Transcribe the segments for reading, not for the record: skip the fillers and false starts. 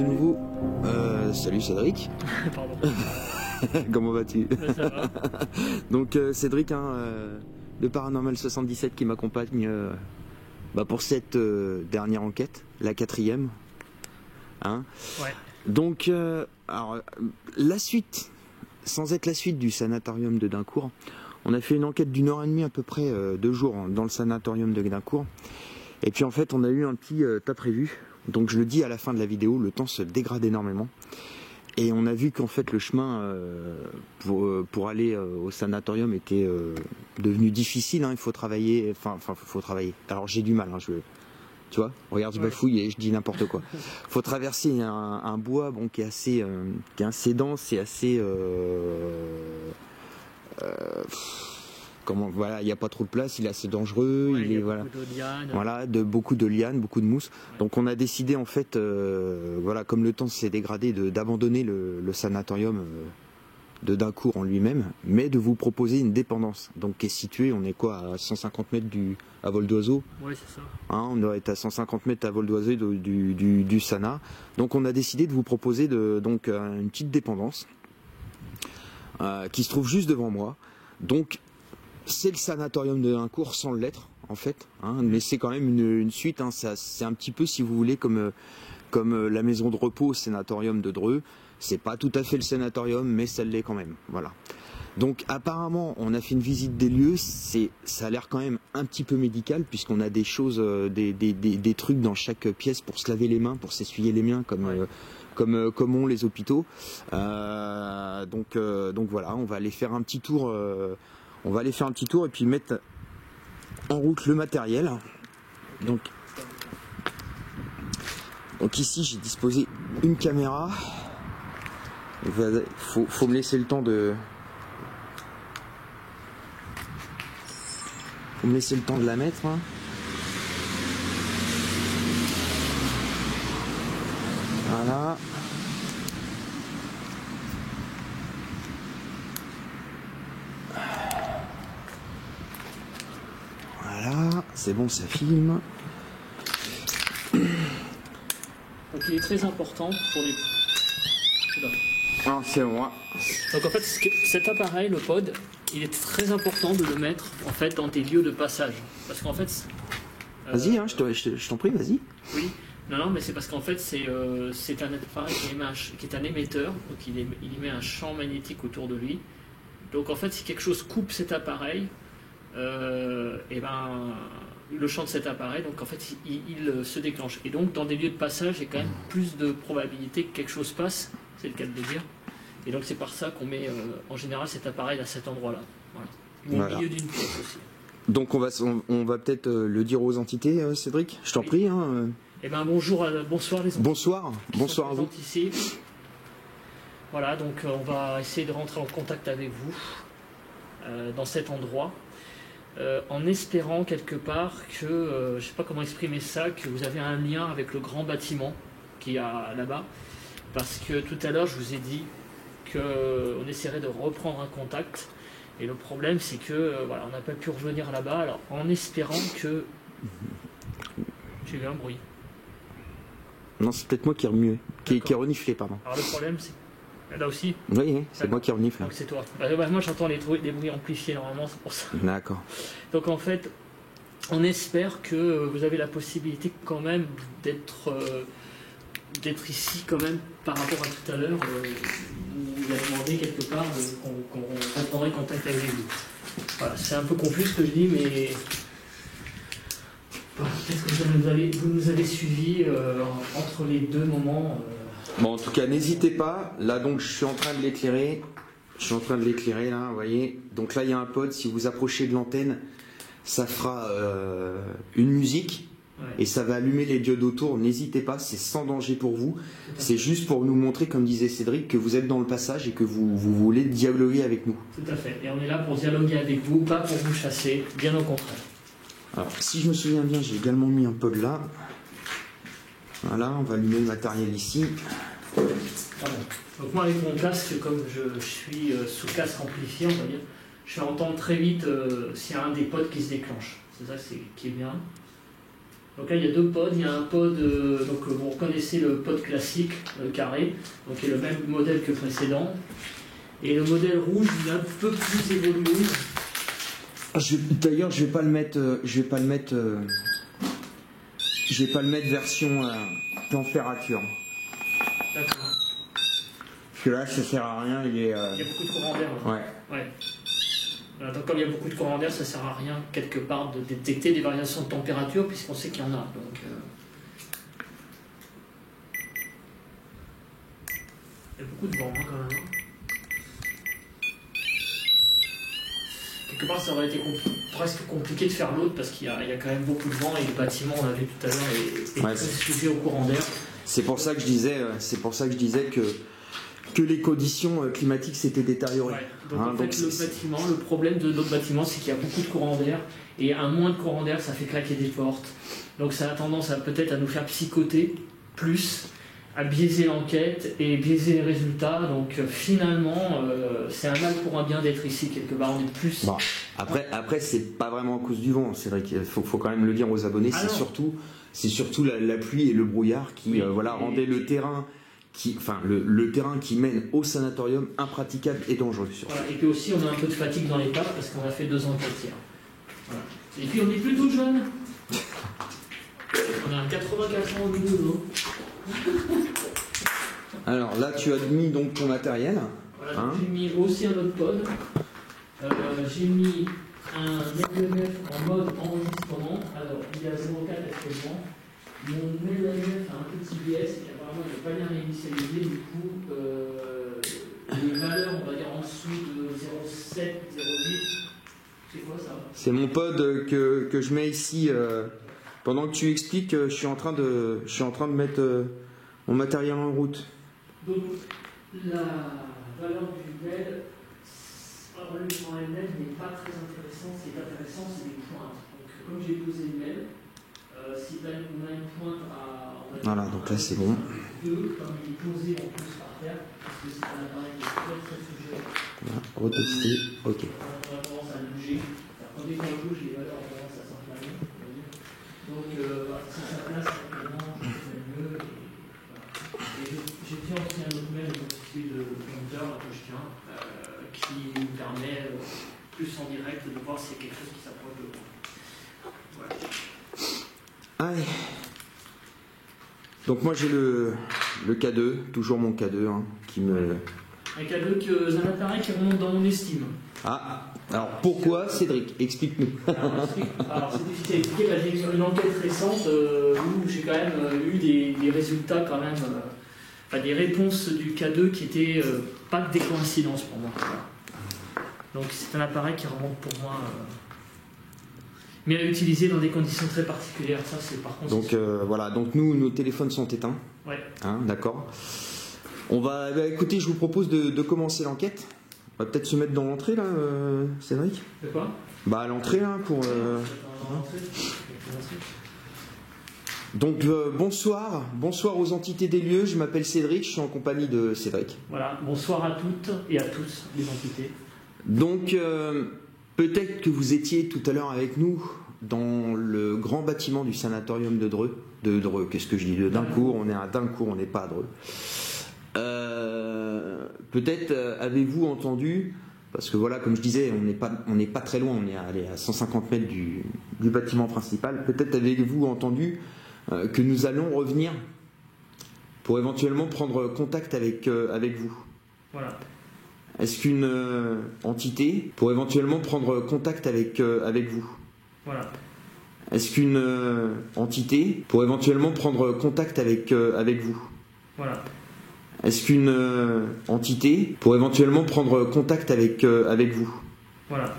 De nouveau, salut Cédric. Pardon. Comment vas-tu? Ça va. Donc Cédric, de Paranormal 77 qui m'accompagne pour cette dernière enquête, la 4e. Hein. Ouais. Donc, alors, la suite, sans être la suite du sanatorium de Dincourt, on a fait une enquête d'une heure et demie à peu près, 2 jours dans le sanatorium de Dincourt. Et puis en fait, on a eu un petit imprévu. Donc je le dis à la fin de la vidéo, le temps se dégrade énormément. Et on a vu qu'en fait le chemin pour aller au sanatorium était devenu difficile. Hein. Il faut travailler, faut travailler. Alors j'ai du mal, hein, tu vois, regarde, je bafouille et je dis n'importe quoi. Faut traverser un bois qui est assez dense et assez... voilà, il n'y a pas trop de place, il est assez dangereux, Ouais, il est beaucoup de lianes. Voilà, beaucoup de lianes, beaucoup de mousse. Ouais. Donc on a décidé en fait, voilà, comme le temps s'est dégradé, d'abandonner le sanatorium de Dincourt en lui-même, mais de vous proposer une dépendance. Donc qui est située, on est quoi, à 150 mètres à vol d'oiseau. Oui, c'est ça. Hein, on doit être à 150 mètres à vol d'oiseau du Sana. Donc on a décidé de vous proposer une petite dépendance qui se trouve juste devant moi. Donc c'est le sanatorium de Dincourt sans l'être en fait, hein, mais c'est quand même une suite, hein, c'est un petit peu, si vous voulez, comme la maison de repos au sanatorium de Dreux. C'est pas tout à fait le sanatorium, mais ça l'est quand même, voilà. Donc apparemment on a fait une visite des lieux, ça a l'air quand même un petit peu médical, puisqu'on a des choses, des trucs dans chaque pièce pour se laver les mains, pour s'essuyer les mains, comme ont les hôpitaux. Donc voilà, on va aller faire un petit tour. On va aller faire un petit tour et puis mettre en route le matériel. Donc ici j'ai disposé une caméra. Il faut me laisser le temps de... Faut me laisser le temps de la mettre. Hein. Voilà. C'est bon, ça filme. Donc il est très important pour les... Ah, c'est moi. Donc en fait, cet appareil, le pod, il est très important de le mettre en fait dans des lieux de passage. Parce qu'en fait... Vas-y, hein, je t'en prie, vas-y. Oui, non, mais c'est parce qu'en fait c'est un appareil qui est un émetteur, donc il émet un champ magnétique autour de lui. Donc en fait, si quelque chose coupe cet appareil, le champ de cet appareil, donc en fait il se déclenche. Et donc dans des lieux de passage, il y a quand même plus de probabilité que quelque chose passe, c'est le cas de le dire. Et donc c'est par ça qu'on met en général cet appareil à cet endroit-là. Voilà. Au milieu d'une pièce aussi. Donc on va peut-être le dire aux entités, Cédric, je t'en prie. Hein. Bonjour, bonsoir les entités. Bonsoir à vous. Ici. Voilà, donc on va essayer de rentrer en contact avec vous dans cet endroit. En espérant quelque part que, je ne sais pas comment exprimer ça, que vous avez un lien avec le grand bâtiment qu'il y a là-bas. Parce que tout à l'heure, je vous ai dit qu'on essaierait de reprendre un contact. Et le problème, c'est que voilà, on n'a pas pu revenir là-bas. Alors, en espérant que... J'ai eu un bruit. Non, c'est peut-être moi qui ai remué, qui ai reniflé, pardon. Alors le problème, c'est... Là aussi? Oui, c'est moi qui renifle. Donc c'est toi. Moi j'entends des bruits amplifiés normalement, c'est pour ça. D'accord. Donc en fait, on espère que vous avez la possibilité quand même d'être ici quand même par rapport à tout à l'heure. Vous avez demandé quelque part qu'on reprendrait contact avec vous. Voilà, c'est un peu confus ce que je dis, mais peut-être que vous nous avez suivis entre les deux moments. Bon, en tout cas, n'hésitez pas. Là, donc, je suis en train de l'éclairer. Là, vous voyez. Donc là, il y a un pod. Si vous approchez de l'antenne, ça fera une musique. Ouais. Et ça va allumer les diodes autour. N'hésitez pas, c'est sans danger pour vous. C'est juste pour nous montrer, comme disait Cédric, que vous êtes dans le passage et que vous voulez dialoguer avec nous. Tout à fait. Et on est là pour dialoguer avec vous, pas pour vous chasser, bien au contraire. Alors, si je me souviens bien, j'ai également mis un pod là. Voilà, on va allumer le matériel ici. Donc moi avec mon casque, comme je suis sous casque amplifié, on va dire, je vais entendre très vite s'il y a un des pods qui se déclenche. C'est ça qui est bien. Donc là, il y a deux pods. Il y a un pod, donc vous reconnaissez le pod classique, carré, donc qui est le même modèle que le précédent. Et le modèle rouge, il est un peu plus évolué. D'ailleurs, je vais pas le mettre, version température. D'accord. Parce que là, ça sert à rien. Il y a beaucoup de courant d'air. Ouais. Voilà, donc comme il y a beaucoup de courant d'air, ça sert à rien quelque part de détecter des variations de température puisqu'on sait qu'il y en a. Donc, il y a beaucoup de vent quand même. Quelque part, ça aurait été presque compliqué de faire l'autre parce qu'il y a quand même beaucoup de vent et le bâtiment, on l'a vu tout à l'heure, est très sujet au courant d'air. C'est pour ça que je disais, que les conditions climatiques s'étaient détériorées. Ouais. Donc en fait, le problème de notre bâtiment, c'est qu'il y a beaucoup de courant d'air et un moins de courant d'air, ça fait claquer des portes. Donc ça a tendance peut-être à nous faire psychoter plus, à biaiser l'enquête et biaiser les résultats. Donc finalement, c'est un mal pour un bien d'être ici quelque part. On est plus. Bon, après, c'est pas vraiment à cause du vent. C'est vrai qu'il faut quand même le dire aux abonnés. C'est surtout la pluie et le brouillard qui rendaient le terrain. Le terrain qui mène au sanatorium impraticable et dangereux. Voilà. Et puis aussi, on a un peu de fatigue dans les pattes parce qu'on a fait 2 ans de tiers. Voilà. Et puis, on est plutôt jeune. On a 84 ans au milieu de l'eau. Alors là, tu as mis donc ton matériel. Voilà, j'ai mis aussi un autre pod. J'ai mis un LMF en mode enregistrement. Alors, il y a 0,4 actuellement. Mon LMF a un petit biais, c'est qu'apparemment il n'est pas bien réinitialisé, du coup les valeurs on va dire en dessous de 0,7, 0,8, c'est quoi ça? C'est mon pod que je mets ici pendant que tu expliques, je suis en train de mettre mon matériel en route. Donc la valeur du MEL en elle-même n'est pas très intéressante, ce qui est intéressant c'est les pointes. Donc comme j'ai posé le MEL, si on a une pointe à. Voilà, donc là c'est bon. 2, comme il est posé en plus par terre, parce que c'est un appareil qui est très sujet. Voilà, retester, ok. On a tendance à le bouger. Quand dès qu'on bouge, les valeurs ont tendance à s'enflammer. Donc, si ça place, simplement, je fais mieux. Et j'ai tiens aussi un autre mail de compteur que je tiens, qui nous permet, plus en direct, de voir s'il y a quelque chose qui s'approche de moi. Voilà. Allez. Donc moi j'ai le K2, toujours mon K2 qui me... Un K2, un appareil qui remonte dans mon estime. Ah, alors pourquoi Cédric? Explique-nous. Alors c'est difficile à expliquer, j'ai eu une enquête récente où j'ai quand même eu des résultats quand même, des réponses du K2 qui étaient pas que des coïncidences pour moi. Donc c'est un appareil qui remonte pour moi... mais à utiliser dans des conditions très particulières, ça c'est par contre. Donc voilà, donc nous, nos téléphones sont éteints. Ouais. D'accord. On va, écoutez, je vous propose de commencer l'enquête. On va peut-être se mettre dans l'entrée là, Cédric. De quoi? À l'entrée là pour. Donc bonsoir aux entités des lieux. Je m'appelle Cédric, je suis en compagnie de Cédric. Voilà, bonsoir à toutes et à tous les entités. Donc peut-être que vous étiez tout à l'heure avec nous dans le grand bâtiment du sanatorium de Dreux. Qu'est-ce que je dis? De Dincourt, on est à Dincourt, on n'est pas à Dreux. Peut-être avez-vous entendu, parce que voilà, comme je disais, on n'est pas très loin, on est à 150 mètres du bâtiment principal. Peut-être avez-vous entendu que nous allons revenir pour éventuellement prendre contact avec vous. Voilà. Est-ce qu'une entité pour éventuellement prendre contact avec vous? Voilà. Est-ce qu'une entité pour éventuellement prendre contact avec vous? Voilà. Est-ce qu'une entité pour éventuellement prendre contact avec vous? Voilà.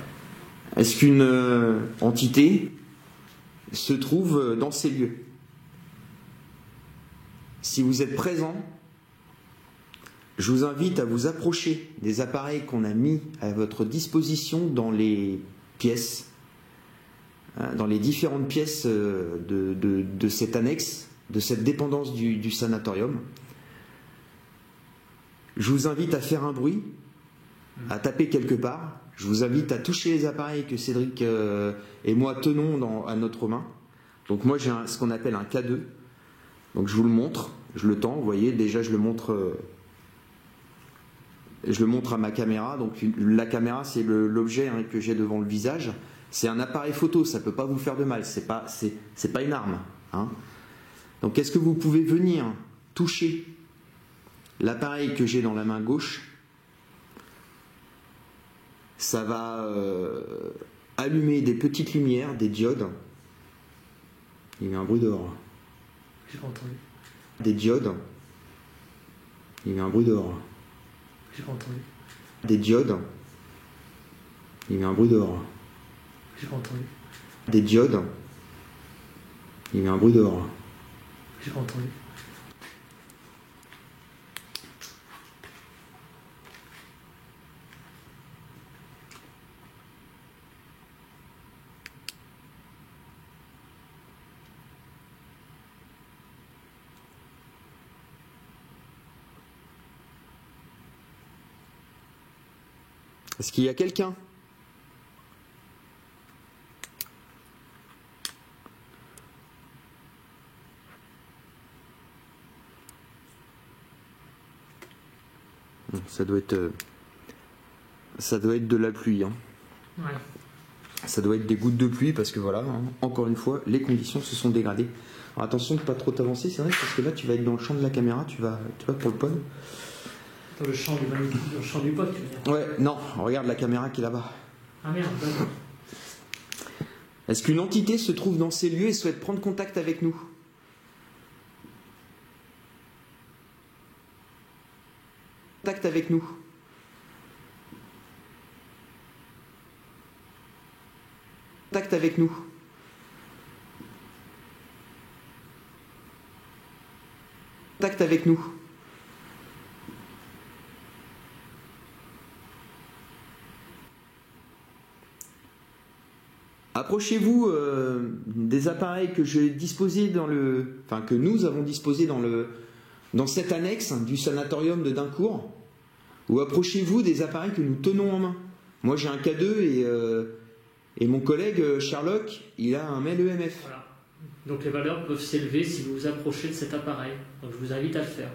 Est-ce qu'une entité se trouve dans ces lieux? Si vous êtes présent, je vous invite à vous approcher des appareils qu'on a mis à votre disposition dans les pièces, dans les différentes pièces de cette annexe, de cette dépendance du sanatorium. Je vous invite à faire un bruit, à taper quelque part. Je vous invite à toucher les appareils que Cédric et moi tenons à notre main, Donc moi j'ai ce qu'on appelle un K2. Donc je vous le montre, je le tends, vous voyez, déjà je le montre à ma caméra. Donc la caméra, c'est l'objet que j'ai devant le visage. C'est un appareil photo, ça ne peut pas vous faire de mal, c'est pas une arme. Hein. Donc est-ce que vous pouvez venir toucher l'appareil que j'ai dans la main gauche? Ça va allumer des petites lumières, des diodes. Il y a eu un bruit dehors. J'ai pas entendu. Des diodes. Il y a eu un bruit dehors. J'ai pas entendu. Des diodes. Il y a eu un bruit dehors. J'ai pas entendu. Des diodes. Il y a eu un bruit dehors. J'ai pas entendu. Est-ce qu'il y a quelqu'un? Ça doit être de la pluie. Hein. Ouais. Ça doit être des gouttes de pluie parce que voilà, hein, encore une fois, les conditions se sont dégradées. Alors attention de ne pas trop t'avancer, c'est vrai, parce que là tu vas être dans le champ de la caméra, tu vas pour le pod. Dans le champ du pod, tu veux dire? Ouais, non, regarde la caméra qui est là-bas. Ah merde, d'accord. Est-ce qu'une entité se trouve dans ces lieux et souhaite prendre contact avec nous? Contact avec nous. Contact avec nous. Contact avec nous. Approchez-vous des appareils que j'ai disposés que nous avons disposés dans cette annexe du sanatorium de Dincourt, ou approchez-vous des appareils que nous tenons en main. Moi j'ai un K2 et mon collègue Sherlock, il a un MEL EMF. Voilà. Donc les valeurs peuvent s'élever si vous vous approchez de cet appareil. Donc je vous invite à le faire.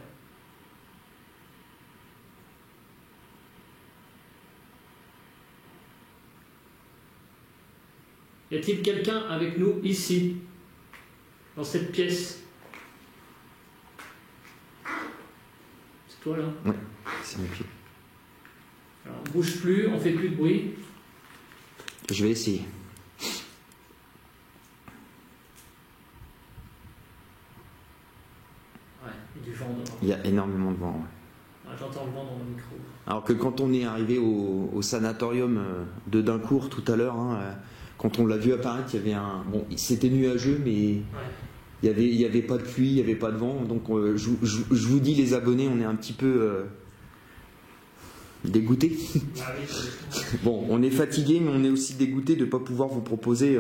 Y a-t-il quelqu'un avec nous ici, dans cette pièce? C'est toi là? Ouais, c'est mon pied. Alors, on bouge plus, on fait plus de bruit. Je vais essayer. Ouais, il y a du vent devant. Il y a énormément de vent. Ouais. Ouais, j'entends le vent dans mon micro. Alors que quand on est arrivé au sanatorium de Dincourt tout à l'heure, hein, quand on l'a vu apparaître, il y avait c'était nuageux, mais Ouais. il y avait pas de pluie, il n'y avait pas de vent. Donc je vous dis, les abonnés, on est un petit peu dégoûtés. Ah oui, Bon, on est fatigué, mais on est aussi dégoûté de ne pas pouvoir vous proposer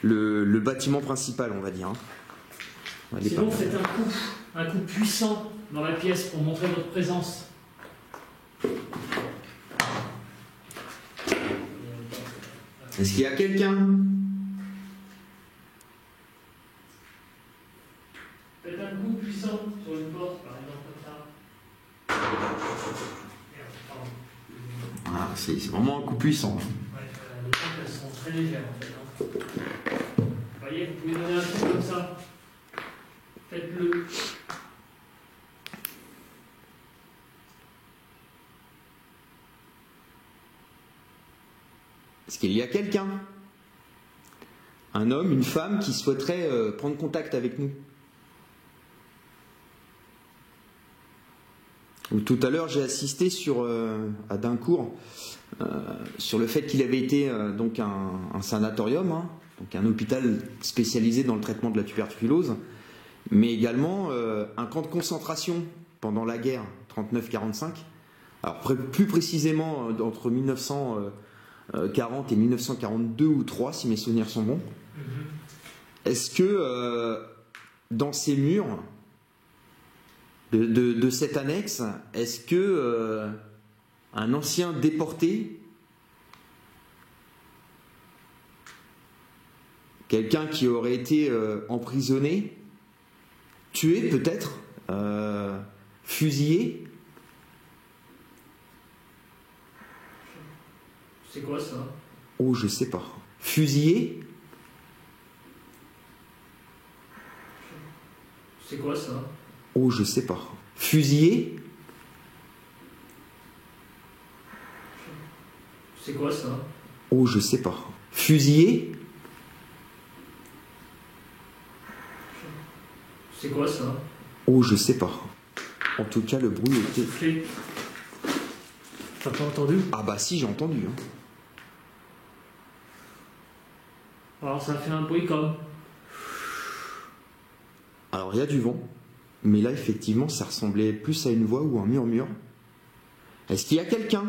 le bâtiment principal, on va dire. Hein. Sinon, faites un coup puissant dans la pièce pour montrer votre présence. Est-ce qu'il y a quelqu'un? Faites un coup puissant sur une porte, par exemple, comme ça. Merde, pardon. Ah, c'est vraiment un coup puissant. Ouais, les portes, elles sont très légères, en fait. Hein. Vous voyez, vous pouvez donner un coup comme ça. Faites-le. Est-ce qu'il y a quelqu'un? Un homme, une femme qui souhaiterait prendre contact avec nous? Tout à l'heure, j'ai assisté à Dincourt sur le fait qu'il avait été donc un sanatorium, hein, donc un hôpital spécialisé dans le traitement de la tuberculose, mais également un camp de concentration pendant la guerre 39-45. Alors plus précisément entre 1940 et 1942 ou 3, si mes souvenirs sont bons. Est-ce que dans ces murs de cette annexe, est-ce que un ancien déporté quelqu'un qui aurait été emprisonné, tué peut-être, fusillé. C'est quoi ça? Oh, je sais pas. Fusillé. C'est quoi ça? Oh, je sais pas. Fusillé. C'est quoi ça? Oh, je sais pas. Fusillé. C'est quoi ça? Oh, je sais pas. En tout cas, le bruit était... Souffler. T'as pas entendu? Ah bah si, j'ai entendu. Hein. Alors ça fait un bruit comme... Alors, il y a du vent. Mais là, effectivement, ça ressemblait plus à une voix ou un murmure. Est-ce qu'il y a quelqu'un?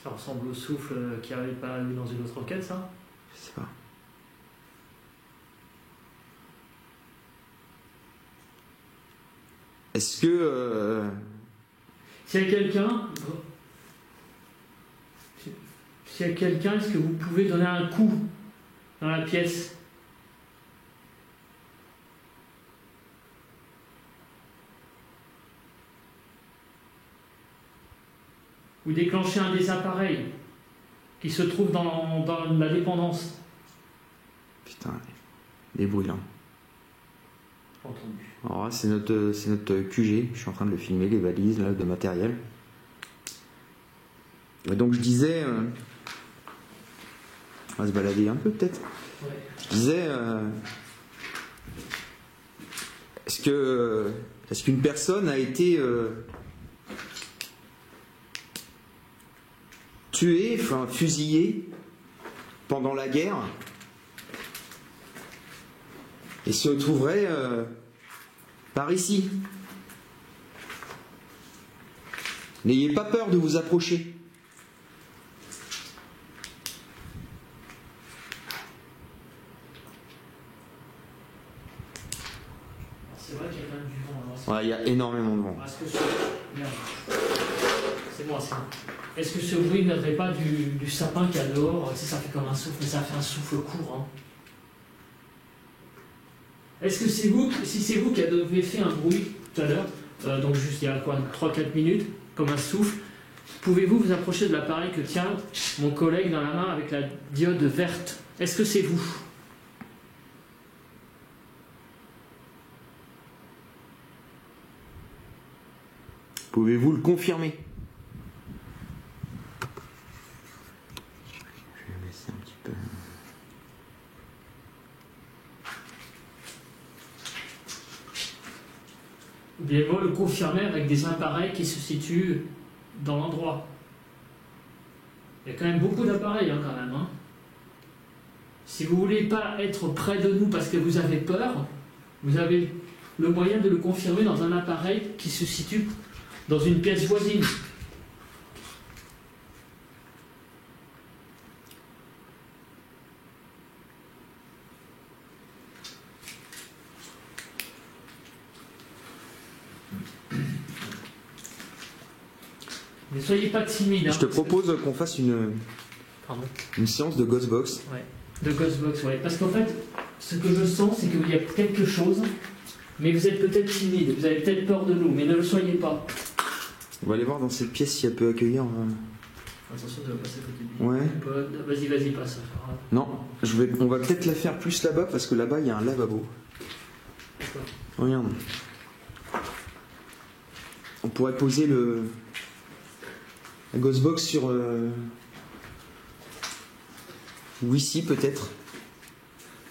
Ça ressemble au souffle qui avait pas eu dans une autre enquête, ça? Je sais pas. Est-ce que... S'il y a quelqu'un... S'il y a quelqu'un, est-ce que vous pouvez donner un coup dans la pièce? Ou déclencher un des appareils qui se trouve dans la dépendance? Putain, les bruits là. Entendu. Alors là, c'est notre QG. Je suis en train de le filmer, les valises là, de matériel. Et donc je disais... on va se balader un peu peut-être. Ouais. Je disais... est-ce qu'une personne a été tuée, enfin fusillée pendant la guerre et se trouverait par ici? N'ayez pas peur de vous approcher. C'est vrai qu'il y a quand même du vent. Ouais, il y a énormément de vent. Est-ce que Merde. C'est moi, c'est moi. Est-ce que ce bruit ne viendrait pas du sapin qu'il y a dehors? Tu sais, ça fait comme un souffle, mais ça fait un souffle court. Hein. Est-ce que c'est vous, si c'est vous qui avez fait un bruit tout à l'heure, donc juste il y a quoi, 3-4 minutes, comme un souffle, pouvez-vous vous approcher de l'appareil que tient mon collègue dans la main avec la diode verte? Est-ce que c'est vous? Pouvez-vous le confirmer? Je vais baisser un petit peu. Ou bien moi le confirmer avec des appareils qui se situent dans l'endroit. Il y a quand même beaucoup d'appareils hein, quand même. Hein. Si vous ne voulez pas être près de nous parce que vous avez peur, vous avez le moyen de le confirmer dans un appareil qui se situe dans une pièce voisine. Ne soyez pas timide. Hein, je te propose qu'on fasse une séance de Ghostbox. Ouais. De Ghostbox, ouais. Parce qu'en fait, ce que je sens, c'est qu'il y a quelque chose, mais vous êtes peut-être timide, vous avez peut-être peur de nous, mais ne le soyez pas. On va aller voir dans cette pièce si elle peut accueillir. Attention de passer à côté de lui. Ouais. Vas-y, passe. Non, on va peut-être la faire plus là-bas parce que là-bas il y a un lavabo. D'accord. Regarde. On pourrait poser la Ghostbox sur ou ici peut-être.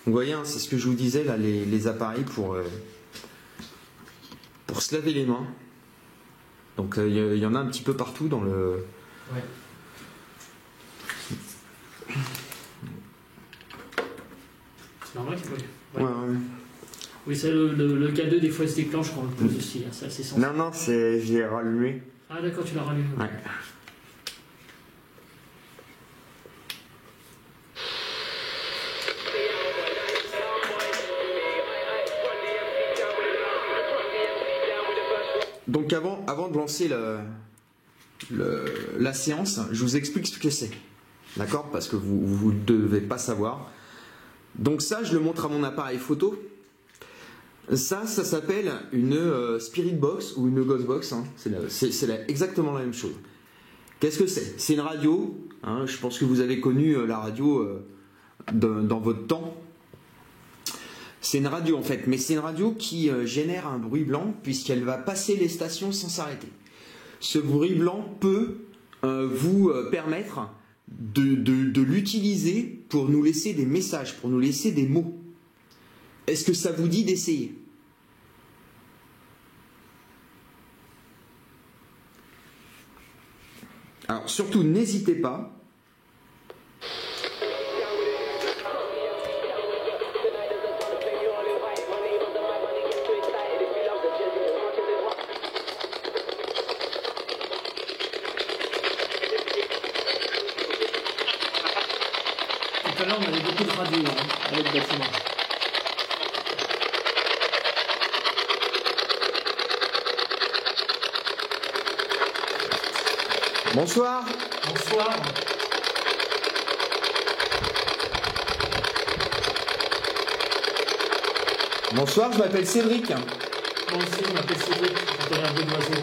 Vous voyez, hein, c'est ce que je vous disais là, les appareils pour se laver les mains. Donc il y en a un petit peu partout dans le. Ouais. C'est normal qu'il peut. Ouais. Oui, ça, le K2 des fois il se déclenche quand on le pose aussi, hein, ça c'est sensé. Non, j'ai rallumé. Ah d'accord, tu l'as rallumé. Ouais. Donc avant de lancer la séance, je vous explique ce que c'est. D'accord? Parce que vous ne devez pas savoir. Donc ça, je le montre à mon appareil photo. Ça s'appelle une Spirit Box ou une Ghost Box. Hein. C'est exactement la même chose. Qu'est-ce que c'est? C'est une radio. Hein, je pense que vous avez connu la radio dans votre temps. C'est une radio en fait, mais c'est une radio qui génère un bruit blanc puisqu'elle va passer les stations sans s'arrêter. Ce bruit blanc peut vous permettre de l'utiliser pour nous laisser des messages, pour nous laisser des mots. Est-ce que ça vous dit d'essayer? Alors surtout, n'hésitez pas. Tout à l'heure, on avait beaucoup de radio avec le bâtiment. Bonsoir. Bonsoir. Bonsoir, je m'appelle Cédric. Moi aussi, je m'appelle Cédric. J'entends un peu d'oiseau.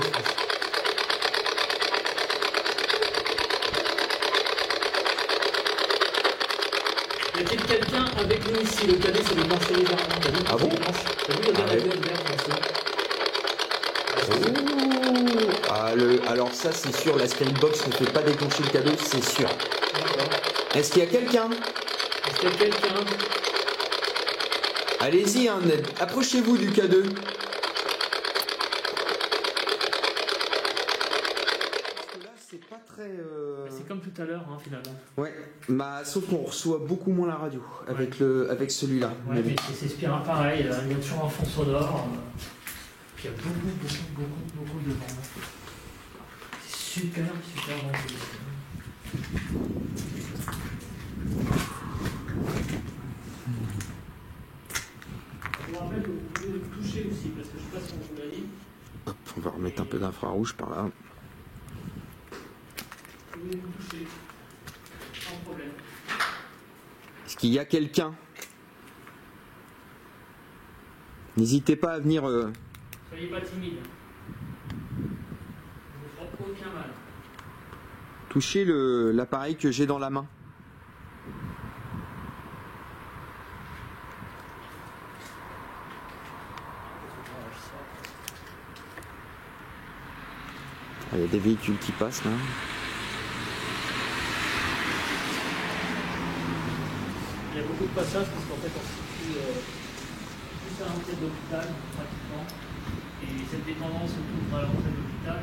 Y a-t-il quelqu'un avec nous ici? Le cadet, c'est le blanc légèrement. Ah bon? T'as vu, regarde la gueule verte Alors ça, c'est sûr, la Spirit Box ne fait pas déclencher le cadeau, c'est sûr. Est-ce qu'il y a quelqu'un? Est-ce qu'il y a quelqu'un? Allez-y, hein, approchez-vous du cadeau. Parce que là, c'est pas très... C'est comme tout à l'heure, hein, finalement. Ouais, bah, sauf qu'on reçoit beaucoup moins la radio avec, avec celui-là. Ouais, mais c'est Spira pareil, il y a toujours un fond sonore. Puis il y a beaucoup de vent. C'est super gentil. Je vous rappelle que vous pouvez le toucher aussi, parce que je ne sais pas si on vous l'a dit. Hop, on va remettre un peu d'infrarouge par là. Vous pouvez le toucher, sans problème. Est-ce qu'il y a quelqu'un? N'hésitez pas à venir... Soyez pas timide. Ne vous fera aucun mal. toucher l'appareil que j'ai dans la main. Il y a des véhicules qui passent là. Il y a beaucoup de passages parce qu'en fait on se situe juste à l'entrée de l'hôpital pratiquement. Et cette dépendance se trouve à l'entrée de l'hôpital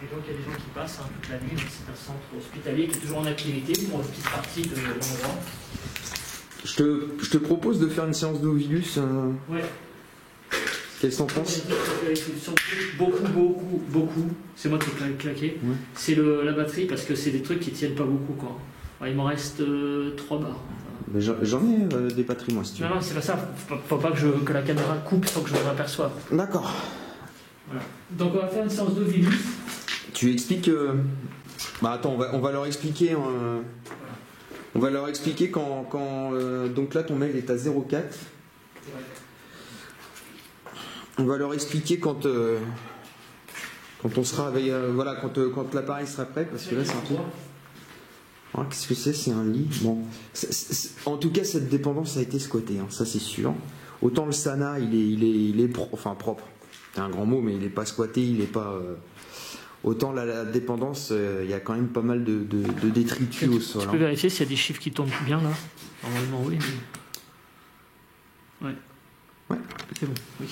et donc il y a des gens qui passent toute la nuit. C'est un centre hospitalier qui est toujours en activité pour une petite partie de l'endroit. Je te propose de faire une séance d'Ovilus. Ouais. Qu'est-ce que t'en penses? Beaucoup. C'est moi qui ai claqué. Ouais. C'est la batterie parce que c'est des trucs qui tiennent pas beaucoup quoi. Alors, il m'en reste 3 barres. J'en ai des batteries moi si tu veux. Non, c'est pas ça. Faut pas que la caméra coupe sans que je m'en aperçoive. D'accord. Voilà. Donc on va faire une séance d'Ovilus. Tu expliques. Bah attends, on va leur expliquer. On va leur expliquer quand donc là ton mail est à 04. Ouais. On va leur expliquer quand on sera avec, voilà, quand l'appareil sera prêt, parce que là c'est un peu. Alors, qu'est-ce que c'est? C'est un lit. Bon, en tout cas cette dépendance a été squattée, hein, ça c'est sûr. Autant le Sana, il est propre. C'est un grand mot, mais il n'est pas squatté, il n'est pas. Autant la dépendance, il y a quand même pas mal de détritus au sol. Tu peux vérifier s'il y a des chiffres qui tombent bien là? Normalement oui. Mais... Ouais. C'est bon. Oui.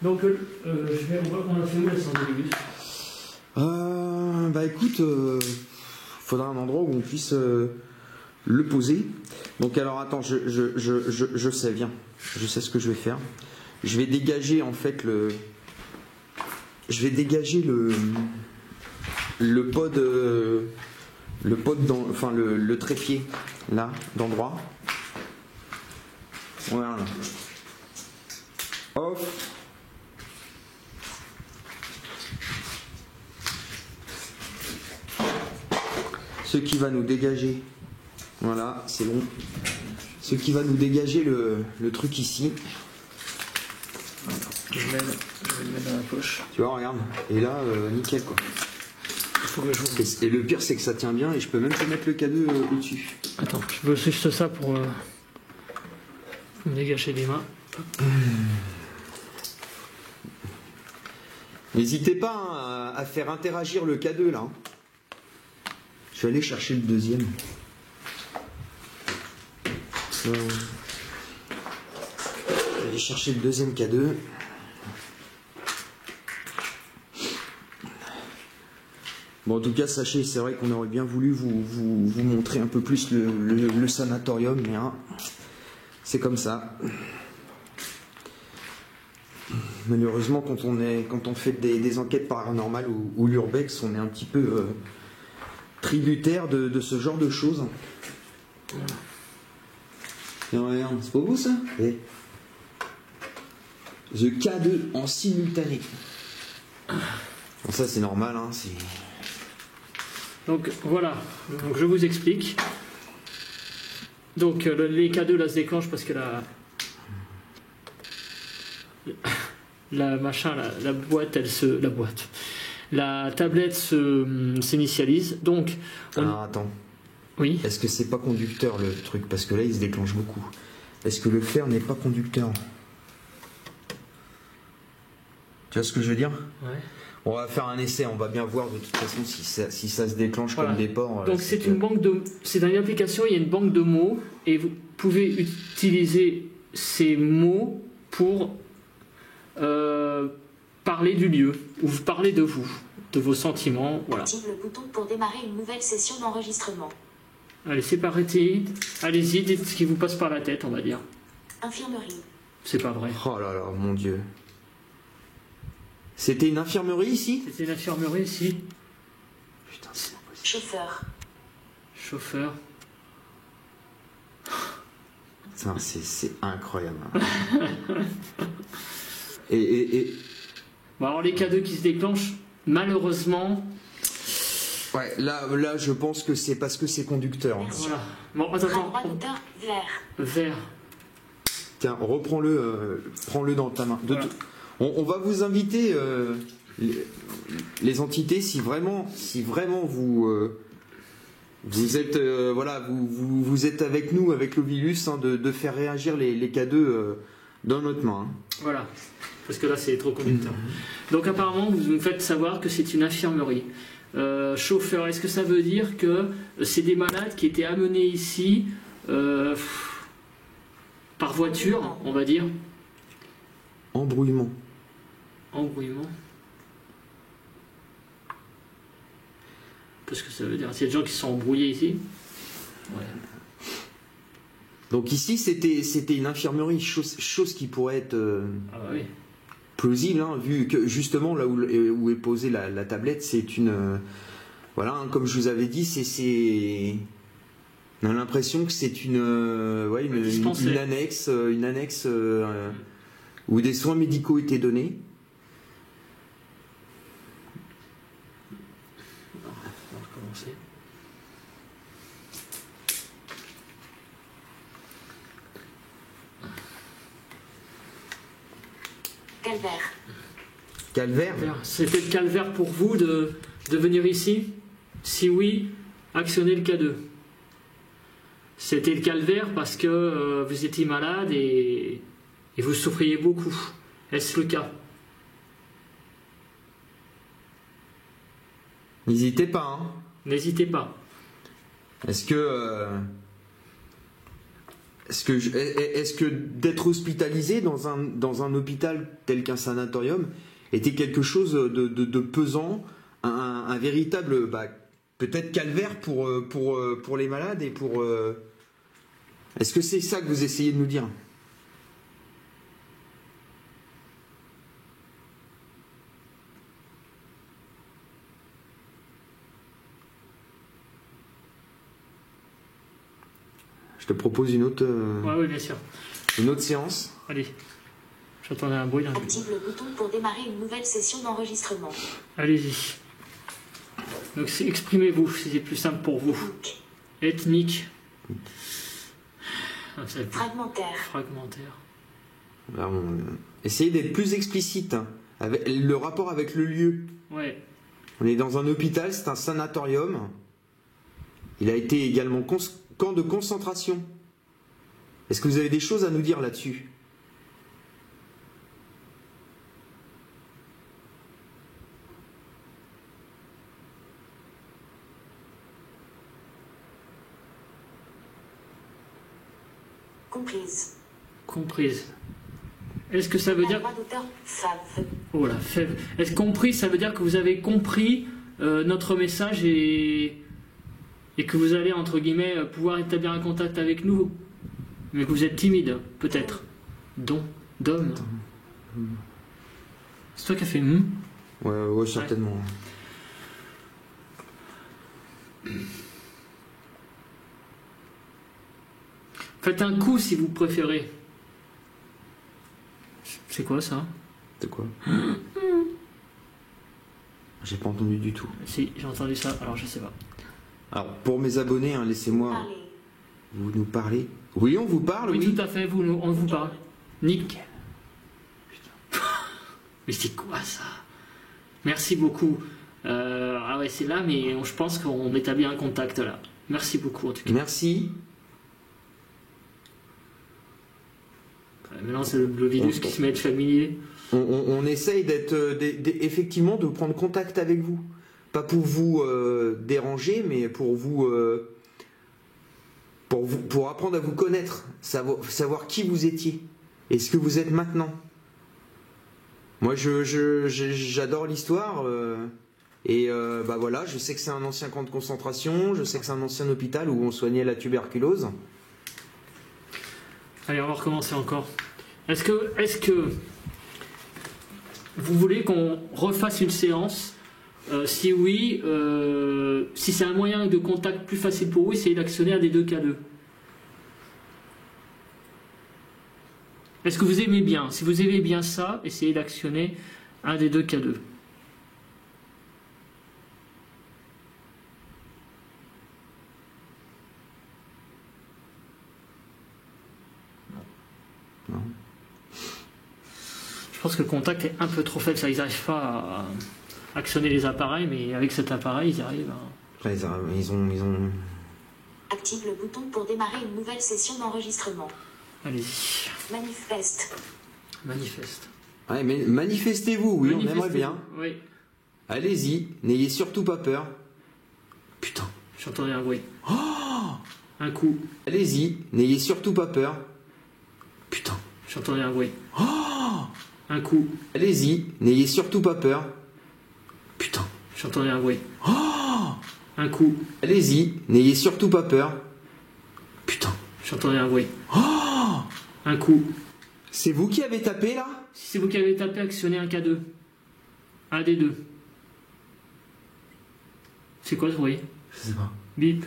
Donc je vais voir qu'on a fait où la séance d'Ovilus. Bah écoute, faudra un endroit où on puisse le poser. Donc alors attends, je sais, viens. Je sais ce que je vais faire. Je vais dégager en fait le pod dans, enfin le trépied là d'endroit. Voilà. Off. ce qui va nous dégager. Voilà, c'est bon. Ce qui va nous dégager le truc ici. Je vais le mettre dans la poche. Tu vois, regarde. Et là, nickel quoi. Il faut que je vous... Et le pire, c'est que ça tient bien et je peux même te mettre le cadeau au-dessus. Attends, je veux juste ça pour me dégager les mains. N'hésitez pas hein, à faire interagir le K2 là. Je vais aller chercher le deuxième. Je vais aller chercher le deuxième K2. Bon, en tout cas, sachez, c'est vrai qu'on aurait bien voulu vous montrer un peu plus le sanatorium, mais hein, c'est comme ça. Malheureusement, quand on fait des enquêtes paranormales ou l'urbex, on est un petit peu tributaire de ce genre de choses. Tiens, regarde, c'est pas beau ça? Et The K2 en simultané. Bon, ça c'est normal, hein, c'est... Donc voilà, donc, je vous explique. Donc les K2 là se déclenchent parce que la tablette s'initialise. Donc Alors attends. Oui. Est-ce que c'est pas conducteur le truc? Parce que là il se déclenche beaucoup. Est-ce que le fer n'est pas conducteur? Tu vois ce que je veux dire? Ouais. On va faire un essai, on va bien voir de toute façon si ça se déclenche voilà. comme des porcs. Donc c'est une dans une application, il y a une banque de mots et vous pouvez utiliser ces mots pour parler du lieu ou parler de vous, de vos sentiments, voilà. Active le bouton pour démarrer une nouvelle session d'enregistrement. Allez, c'est parti. Allez-y, dites ce qui vous passe par la tête, on va dire. Infirmerie. C'est pas vrai. Oh là là, mon Dieu. C'était une infirmerie ici? C'était une infirmerie ici. Putain, c'est pas possible. Chauffeur. Chauffeur. C'est incroyable. et... Bon, alors les K2 qui se déclenchent, malheureusement... Ouais, là je pense que c'est parce que c'est conducteur. Hein. Voilà. Bon, attends. Vert. Vert. Tiens, reprends-le, prends-le dans ta main. Voilà. On va vous inviter, les entités, si vraiment vous êtes, voilà, vous êtes avec nous, avec l'Ovilus, hein, de faire réagir les K2 dans notre main. Hein. Voilà, parce que là c'est trop conducteur. Donc apparemment vous me faites savoir que c'est une infirmerie. Chauffeur, est-ce que ça veut dire que c'est des malades qui étaient amenés ici par voiture, on va dire? Embrouillement. Embrouillement. Qu'est-ce que ça veut dire? S'il y a des gens qui sont embrouillés ici? Ouais. Donc ici c'était une infirmerie, chose qui pourrait être Oui. plausible, hein, vu que justement là où est posée la tablette, c'est une... voilà, hein, comme je vous avais dit, on a l'impression que c'est une annexe où des soins médicaux étaient donnés. On va recommencer. Calvaire. C'était le calvaire pour vous de venir ici? Si oui, actionnez le K2. C'était le calvaire parce que vous étiez malade et vous souffriez beaucoup. Est-ce le cas? N'hésitez pas. Hein. N'hésitez pas. Est-ce que d'être hospitalisé dans un hôpital tel qu'un sanatorium était quelque chose de pesant, un véritable peut-être calvaire pour les malades et pour... Est-ce que c'est ça que vous essayez de nous dire? Je te propose une autre... Oui, bien sûr. Une autre séance. Allez. J'entendais un bruit. Active le bouton pour démarrer une nouvelle session d'enregistrement. Allez-y. Donc exprimez-vous si c'est plus simple pour vous. Ethnique. Ah, ça va être Fragmentaire. fragmentaire. Alors, essayez d'être plus explicite, hein, avec le rapport avec le lieu. Ouais. On est dans un hôpital, c'est un sanatorium. Il a été également camp de concentration. Est-ce que vous avez des choses à nous dire là-dessus? Comprise. Comprise. Est-ce que ça veut La dire... droit d'auteur, fave. Oh la fève. Est-ce que compris, ça veut dire que vous avez compris notre message et que vous allez, entre guillemets, pouvoir établir un contact avec nous, mais que vous êtes timide, peut-être. D'homme. C'est toi qui as fait Ouais, certainement. Faites un coup si vous préférez. C'est quoi ça? C'est quoi? J'ai pas entendu du tout. Si, j'ai entendu ça, alors je sais pas. Alors, pour mes abonnés, hein, laissez-moi Parler. vous nous parler. Oui, on vous parle, Oui, oui. tout à fait, on vous parle. Nickel. Putain. Mais c'est quoi ça? Merci beaucoup. Ah ouais, c'est là, mais je pense qu'on établit un contact là. Merci beaucoup en tout cas. Merci. Maintenant, c'est le virus qui se met à être familier. On essaye effectivement de prendre contact avec vous. Pas pour vous déranger, mais pour apprendre à vous connaître, savoir qui vous étiez et ce que vous êtes maintenant. Moi, j'adore l'histoire et bah voilà, je sais que c'est un ancien camp de concentration, je sais que c'est un ancien hôpital où on soignait la tuberculose. Allez, on va recommencer encore. Est-ce que vous voulez qu'on refasse une séance? Si oui, si c'est un moyen de contact plus facile pour vous, essayez d'actionner un des deux K2. Est-ce que vous aimez bien? Si vous aimez bien ça, essayez d'actionner un des deux K2. Non. Je pense que le contact est un peu trop faible, ça, ils n'arrivent pas à actionner les appareils, mais avec cet appareil, ils y arrivent. Après, ils ont... Active le bouton pour démarrer une nouvelle session d'enregistrement. Allez-y. Manifeste. Manifeste. Ouais, mais manifestez-vous, oui, on aimerait bien. Oui. Allez-y, n'ayez surtout pas peur. Putain. J'entendais un bruit. Un coup. Allez-y, n'ayez surtout pas peur. Putain. J'entendais un bruit. Un coup. Allez-y, n'ayez surtout pas peur. Putain. J'entendais un bruit. Un coup. Allez-y, n'ayez surtout pas peur. Putain. J'entendais un bruit. Un coup. C'est vous qui avez tapé là? Si c'est vous qui avez tapé, actionnez un K2. Un des deux. C'est quoi ce bruit? Je sais pas. Bip.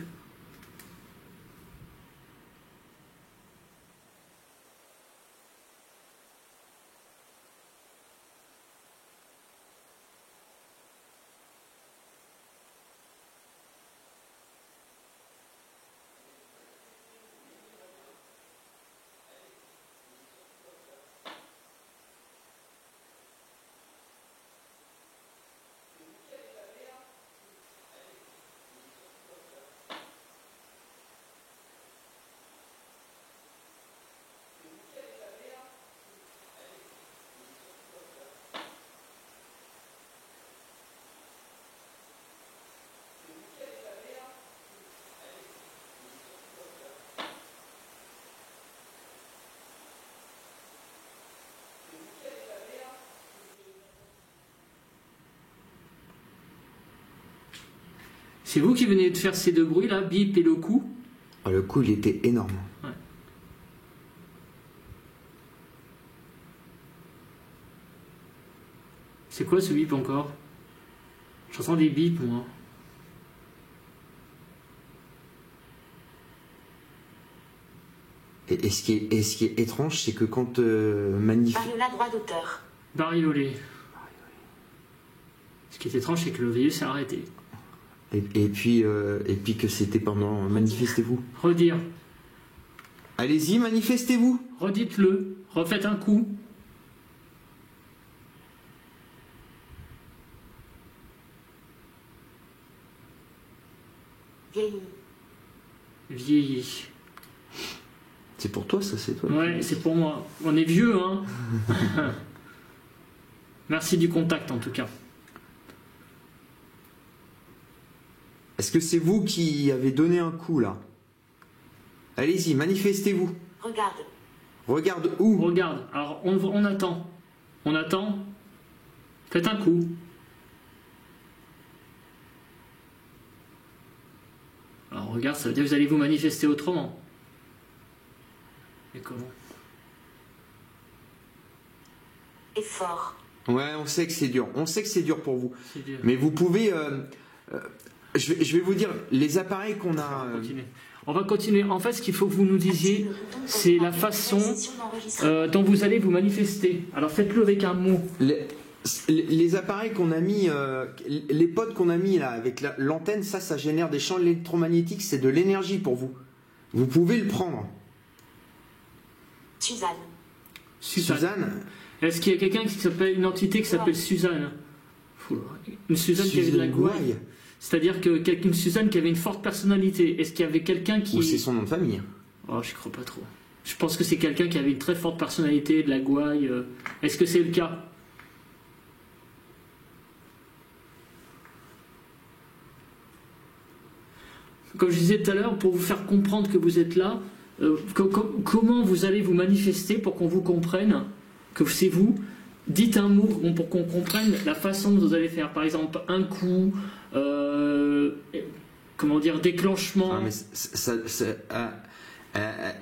C'est vous qui venez de faire ces deux bruits là, bip et le coup. Ah, le coup, il était énorme. Ouais. C'est quoi ce bip encore? J'entends des bips moi. Et ce qui est étrange, c'est que quand Bariola droit d'auteur. Bariolé. Ce qui est étrange, c'est que le virus s'est arrêté. Et puis que c'était pendant... Manifestez-vous. Redire. Allez-y, manifestez-vous. Redites-le. Refaites un coup. Vieilli. Vieilli. C'est pour toi, ça, c'est toi. Ouais, c'est pour moi. On est vieux, hein. Merci du contact, en tout cas. Est-ce que c'est vous qui avez donné un coup, là? Allez-y, manifestez-vous. Regarde. Regarde où? Regarde. Alors, on attend. On attend. Faites un coup. Alors, regarde, ça veut dire que vous allez vous manifester autrement. Et comment? Effort. Ouais, on sait que c'est dur. On sait que c'est dur pour vous. C'est dur. Mais vous pouvez... je vais vous dire, les appareils qu'on a... On va continuer. En fait, ce qu'il faut que vous nous disiez, Active le bouton pour c'est la démarrer une façon nouvelle session d'enregistrement. dont vous allez vous manifester. Alors, faites-le avec un mot. Les appareils qu'on a mis, les pods qu'on a mis là avec l'antenne, ça génère des champs électromagnétiques, c'est de l'énergie pour vous. Vous pouvez le prendre. Suzanne. Suzanne, Est-ce qu'il y a quelqu'un qui s'appelle, une entité qui s'appelle Suzanne? Une Suzanne qui avait de la gouaille. C'est-à-dire une Suzanne qui avait une forte personnalité. Est-ce qu'il y avait quelqu'un qui... Ou c'est son nom de famille. Oh, je crois pas trop. Je pense que c'est quelqu'un qui avait une très forte personnalité, de la gouaille. Est-ce que c'est le cas? Comme je disais tout à l'heure, pour vous faire comprendre que vous êtes là, comment vous allez vous manifester pour qu'on vous comprenne que c'est vous? Dites un mot pour qu'on comprenne la façon dont vous allez faire. Par exemple, un coup, comment dire, déclenchement. Ah, mais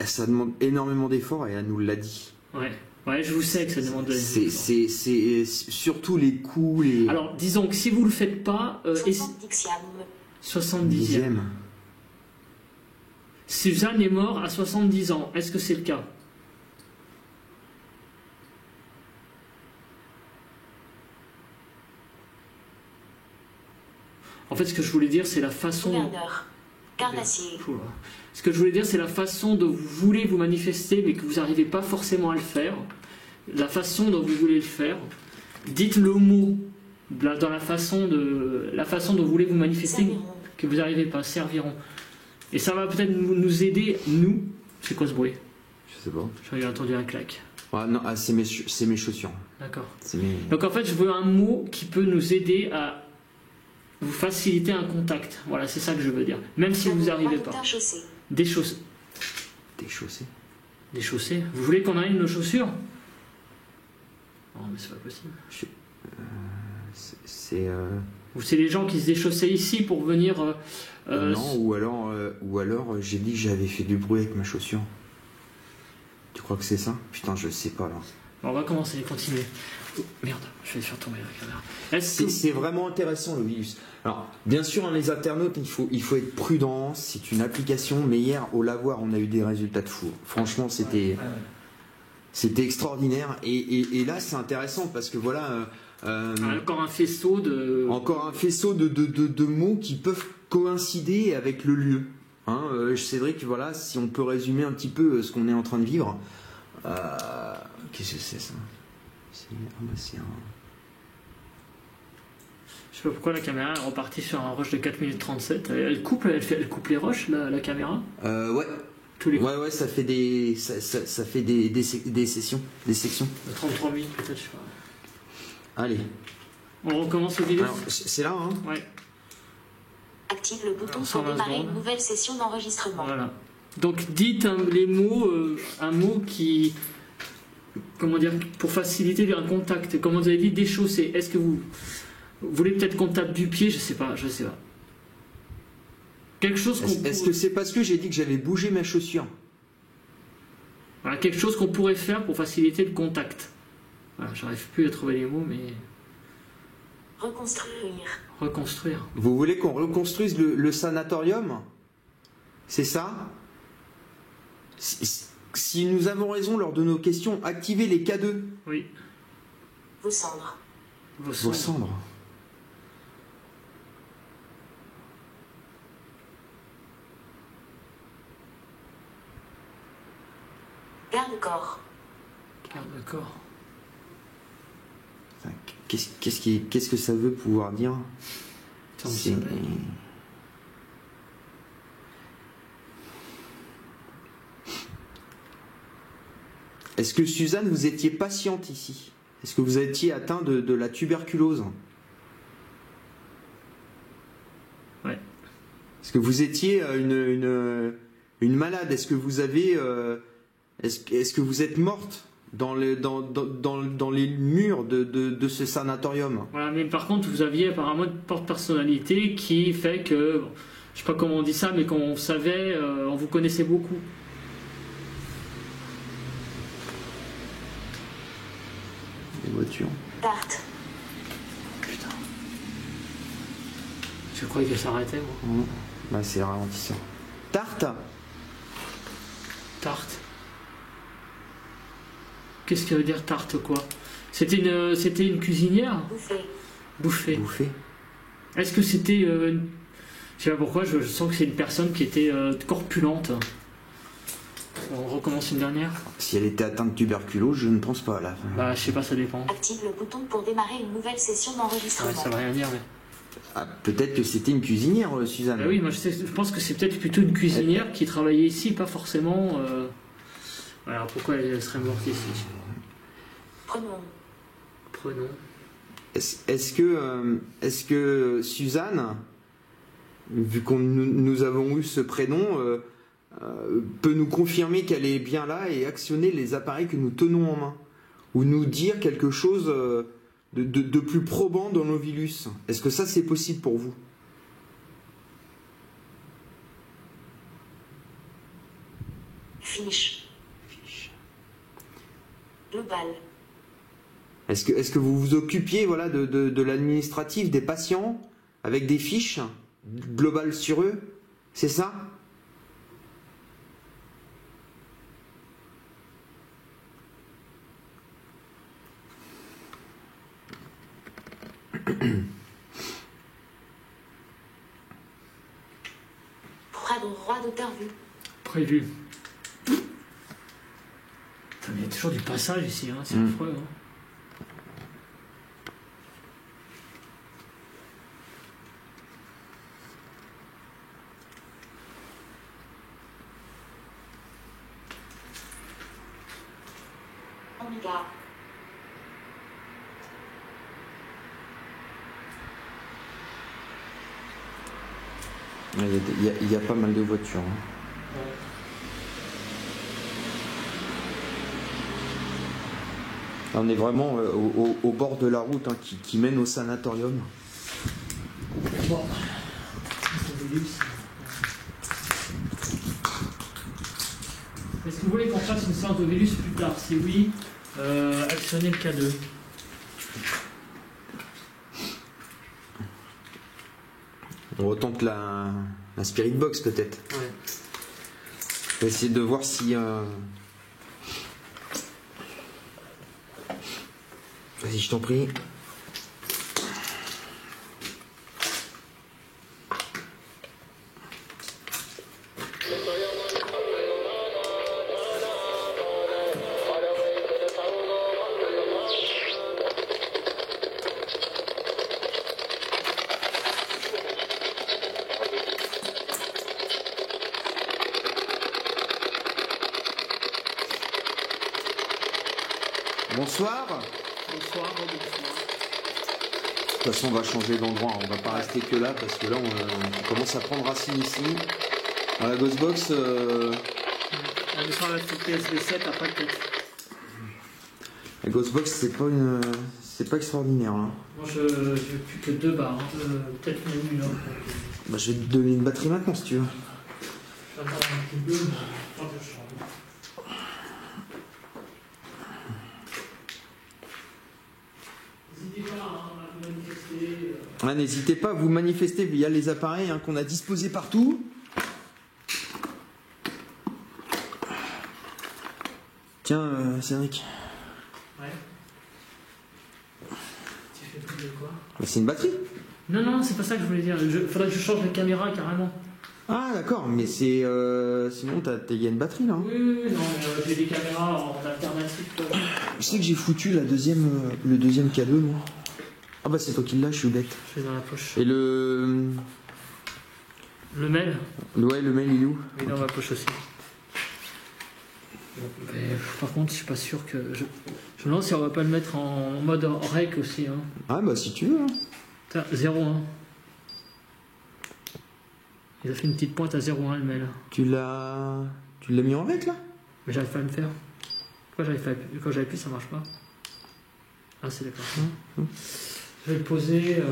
ça demande énormément d'efforts et elle nous l'a dit. Ouais, je vous sais que ça demande de l'effort. C'est surtout les coups, les... Alors, disons que si vous ne le faites pas... 70e. 70e. dixièmes. Suzanne est morte à 70 ans. Est-ce que c'est le cas? En fait, ce que je voulais dire, c'est la façon... Gouverneur. Carnassier. Ce que je voulais dire, c'est la façon dont vous voulez vous manifester, mais que vous n'arrivez pas forcément à le faire. La façon dont vous voulez le faire. Dites le mot dans la façon dont vous voulez vous manifester, Serviront. que vous n'arrivez pas, serviront. Et ça va peut-être nous aider, nous. C'est quoi ce bruit? Je sais pas. J'avais entendu un clac. Ah, non, c'est mes chaussures. D'accord. C'est mes... Donc en fait, je veux un mot qui peut nous aider à vous faciliter un contact. Voilà, c'est ça que je veux dire. Même si vous n'y arrivez pas. Conducteur chaussé. Des chaussées. Des chaussées. Des chaussées. Vous voulez qu'on arrive nos chaussures? Non, mais c'est pas possible. C'est les gens qui se déchaussaient ici pour venir... non, ou alors j'ai dit que j'avais fait du bruit avec ma chaussure. Tu crois que c'est ça? Putain, je sais pas là. On va commencer, continuer. Oh, merde, je vais faire tomber la caméra. C'est vraiment intéressant le virus. Alors, bien sûr, hein, les internautes, il faut être prudent. C'est une application, mais hier, au lavoir, on a eu des résultats de fou. Franchement, c'était extraordinaire. Et là, c'est intéressant parce que voilà... encore un faisceau de... Encore un faisceau de mots qui peuvent coïncider avec le lieu. Hein, Cédric, voilà, si on peut résumer un petit peu ce qu'on est en train de vivre. Qu'est-ce que c'est ça? C'est un... Je sais pas pourquoi la caméra est repartie sur un rush de 4 minutes 37. Elle coupe les rushs, la caméra? Ouais. Tous les... Ouais, ça fait des... Ça fait des sessions. Des sections. 33 minutes peut-être, je sais pas. Allez. On recommence le vidéo? Alors, c'est là, hein? Ouais. Active le bouton pour 120 démarrer secondes. une nouvelle session d'enregistrement. Voilà. Donc dites les mots, un mot qui, comment dire, pour faciliter un contact. Comme vous avez dit, déchausser. Est-ce que vous voulez peut-être qu'on tape du pied? Je sais pas. Quelque chose qu'on. Est-ce que c'est parce que j'ai dit que j'avais bougé ma chaussure? Voilà, quelque chose qu'on pourrait faire pour faciliter le contact. Voilà, j'arrive plus à trouver les mots, mais reconstruire. Vous voulez qu'on reconstruise le sanatorium? C'est ça? Si nous avons raison lors de nos questions, activez les K2. Oui. Vos cendres. Vos cendres. corps. Garde le corps. Enfin, qu'est-ce que ça veut pouvoir dire? C'est- Est-ce que Suzanne, vous étiez patiente ici? Est-ce que vous étiez atteint de la tuberculose? Ouais. Est-ce que vous étiez une malade? Est-ce que vous avez est-ce que vous êtes morte dans les murs de ce sanatorium? Voilà, mais par contre, vous aviez apparemment une porte-personnalité qui fait que, je sais pas comment on dit ça, mais qu'on savait, on vous connaissait beaucoup. Les voitures. Tarte. Putain. Je croyais qu'elle s'arrêtait, moi. Bah, c'est ralentissant. Tarte. Tarte. Qu'est-ce que veut dire tarte, quoi? C'était une cuisinière? Bouffée. Bouffée. Est-ce que c'était je sais pas pourquoi, je sens que c'est une personne qui était corpulente. On recommence une dernière? Si elle était atteinte de tuberculose, je ne pense pas là. Bah, je sais pas, ça dépend. Active le bouton pour démarrer une nouvelle session d'enregistrement. Ouais, ça veut rien dire, mais. Ah, peut-être que c'était une cuisinière, Suzanne. Bah oui, moi je pense que c'est peut-être plutôt une cuisinière qui travaillait ici, pas forcément. Alors pourquoi elle serait morte ici? Prenons. Est-ce que Suzanne, vu que nous avons eu ce prénom, peut nous confirmer qu'elle est bien là et actionner les appareils que nous tenons en main? Ou nous dire quelque chose de plus probant dans nos virus? Est-ce que ça c'est possible pour vous? Fiche. Global. Est-ce que vous vous occupiez voilà, de l'administratif des patients avec des fiches globales sur eux? C'est ça? Droit d'auteur vu. Prévu. Putain, mais il y a toujours du passage ici, hein, c'est affreux. Hein. Oméga. Il y a pas mal de voitures. Hein. Ouais. Là, on est vraiment au bord de la route hein, qui mène au sanatorium. Bon. Est-ce que vous voulez qu'on fasse une séance de Vélus plus tard? Si oui, actionnez le K2. On retente la Spirit Box peut-être. Ouais. On va essayer de voir si... Vas-y, je t'en prie. Bonsoir. Bonsoir, bonsoir. De toute façon, on va changer d'endroit. On va pas rester que là parce que là, on commence à prendre racine ici. Dans la Ghostbox. On sera la PSV7 après peut-être. La Ghostbox, c'est pas extraordinaire. Hein. Moi, je veux plus que 2 barres. Hein. Peut-être même une autre. Bah, je vais te donner une batterie maintenant si tu veux. Je vais attendre un petit peu. Quand je change. N'hésitez pas à vous manifester. Ah, n'hésitez pas à vous manifester via les appareils hein, qu'on a disposés partout. Tiens, Cédric. Ouais. Tu fais plus de quoi? Bah, c'est une batterie. Non, c'est pas ça que je voulais dire. Faudrait que je change la caméra carrément. Ah d'accord, mais c'est... sinon, il y a une batterie là. Hein. Oui, non, j'ai des caméras en alternative. Je sais que j'ai foutu le deuxième cadeau, moi. Ah bah c'est toi qui l'as, je suis bête. Je l'ai dans la poche. Et le... Le mail? Ouais, le mail, il est où? Oui, dans ma poche aussi. Mais, par contre, je suis pas sûr que... Je me demande si on va pas le mettre en mode rec aussi. Hein. Ah bah si tu veux. Hein. 0,1. Il a fait une petite pointe à 0,1 le mail. Tu l'as mis en règle là? Mais j'arrive pas à le faire. Pourquoi quand j'appuie ça marche pas? Ah c'est d'accord. Je vais le poser.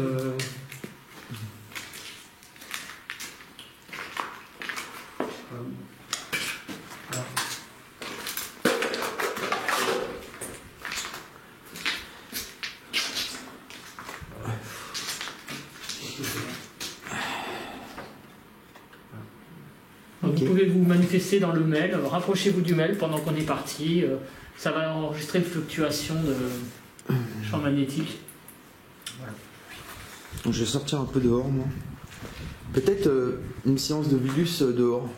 Voilà. Donc, vous pouvez vous manifester dans le mail, rapprochez-vous du mail pendant qu'on est parti. Ça va enregistrer une fluctuation de champ magnétique. Voilà. Je vais sortir un peu dehors, moi. Peut-être une séance de Vilus dehors.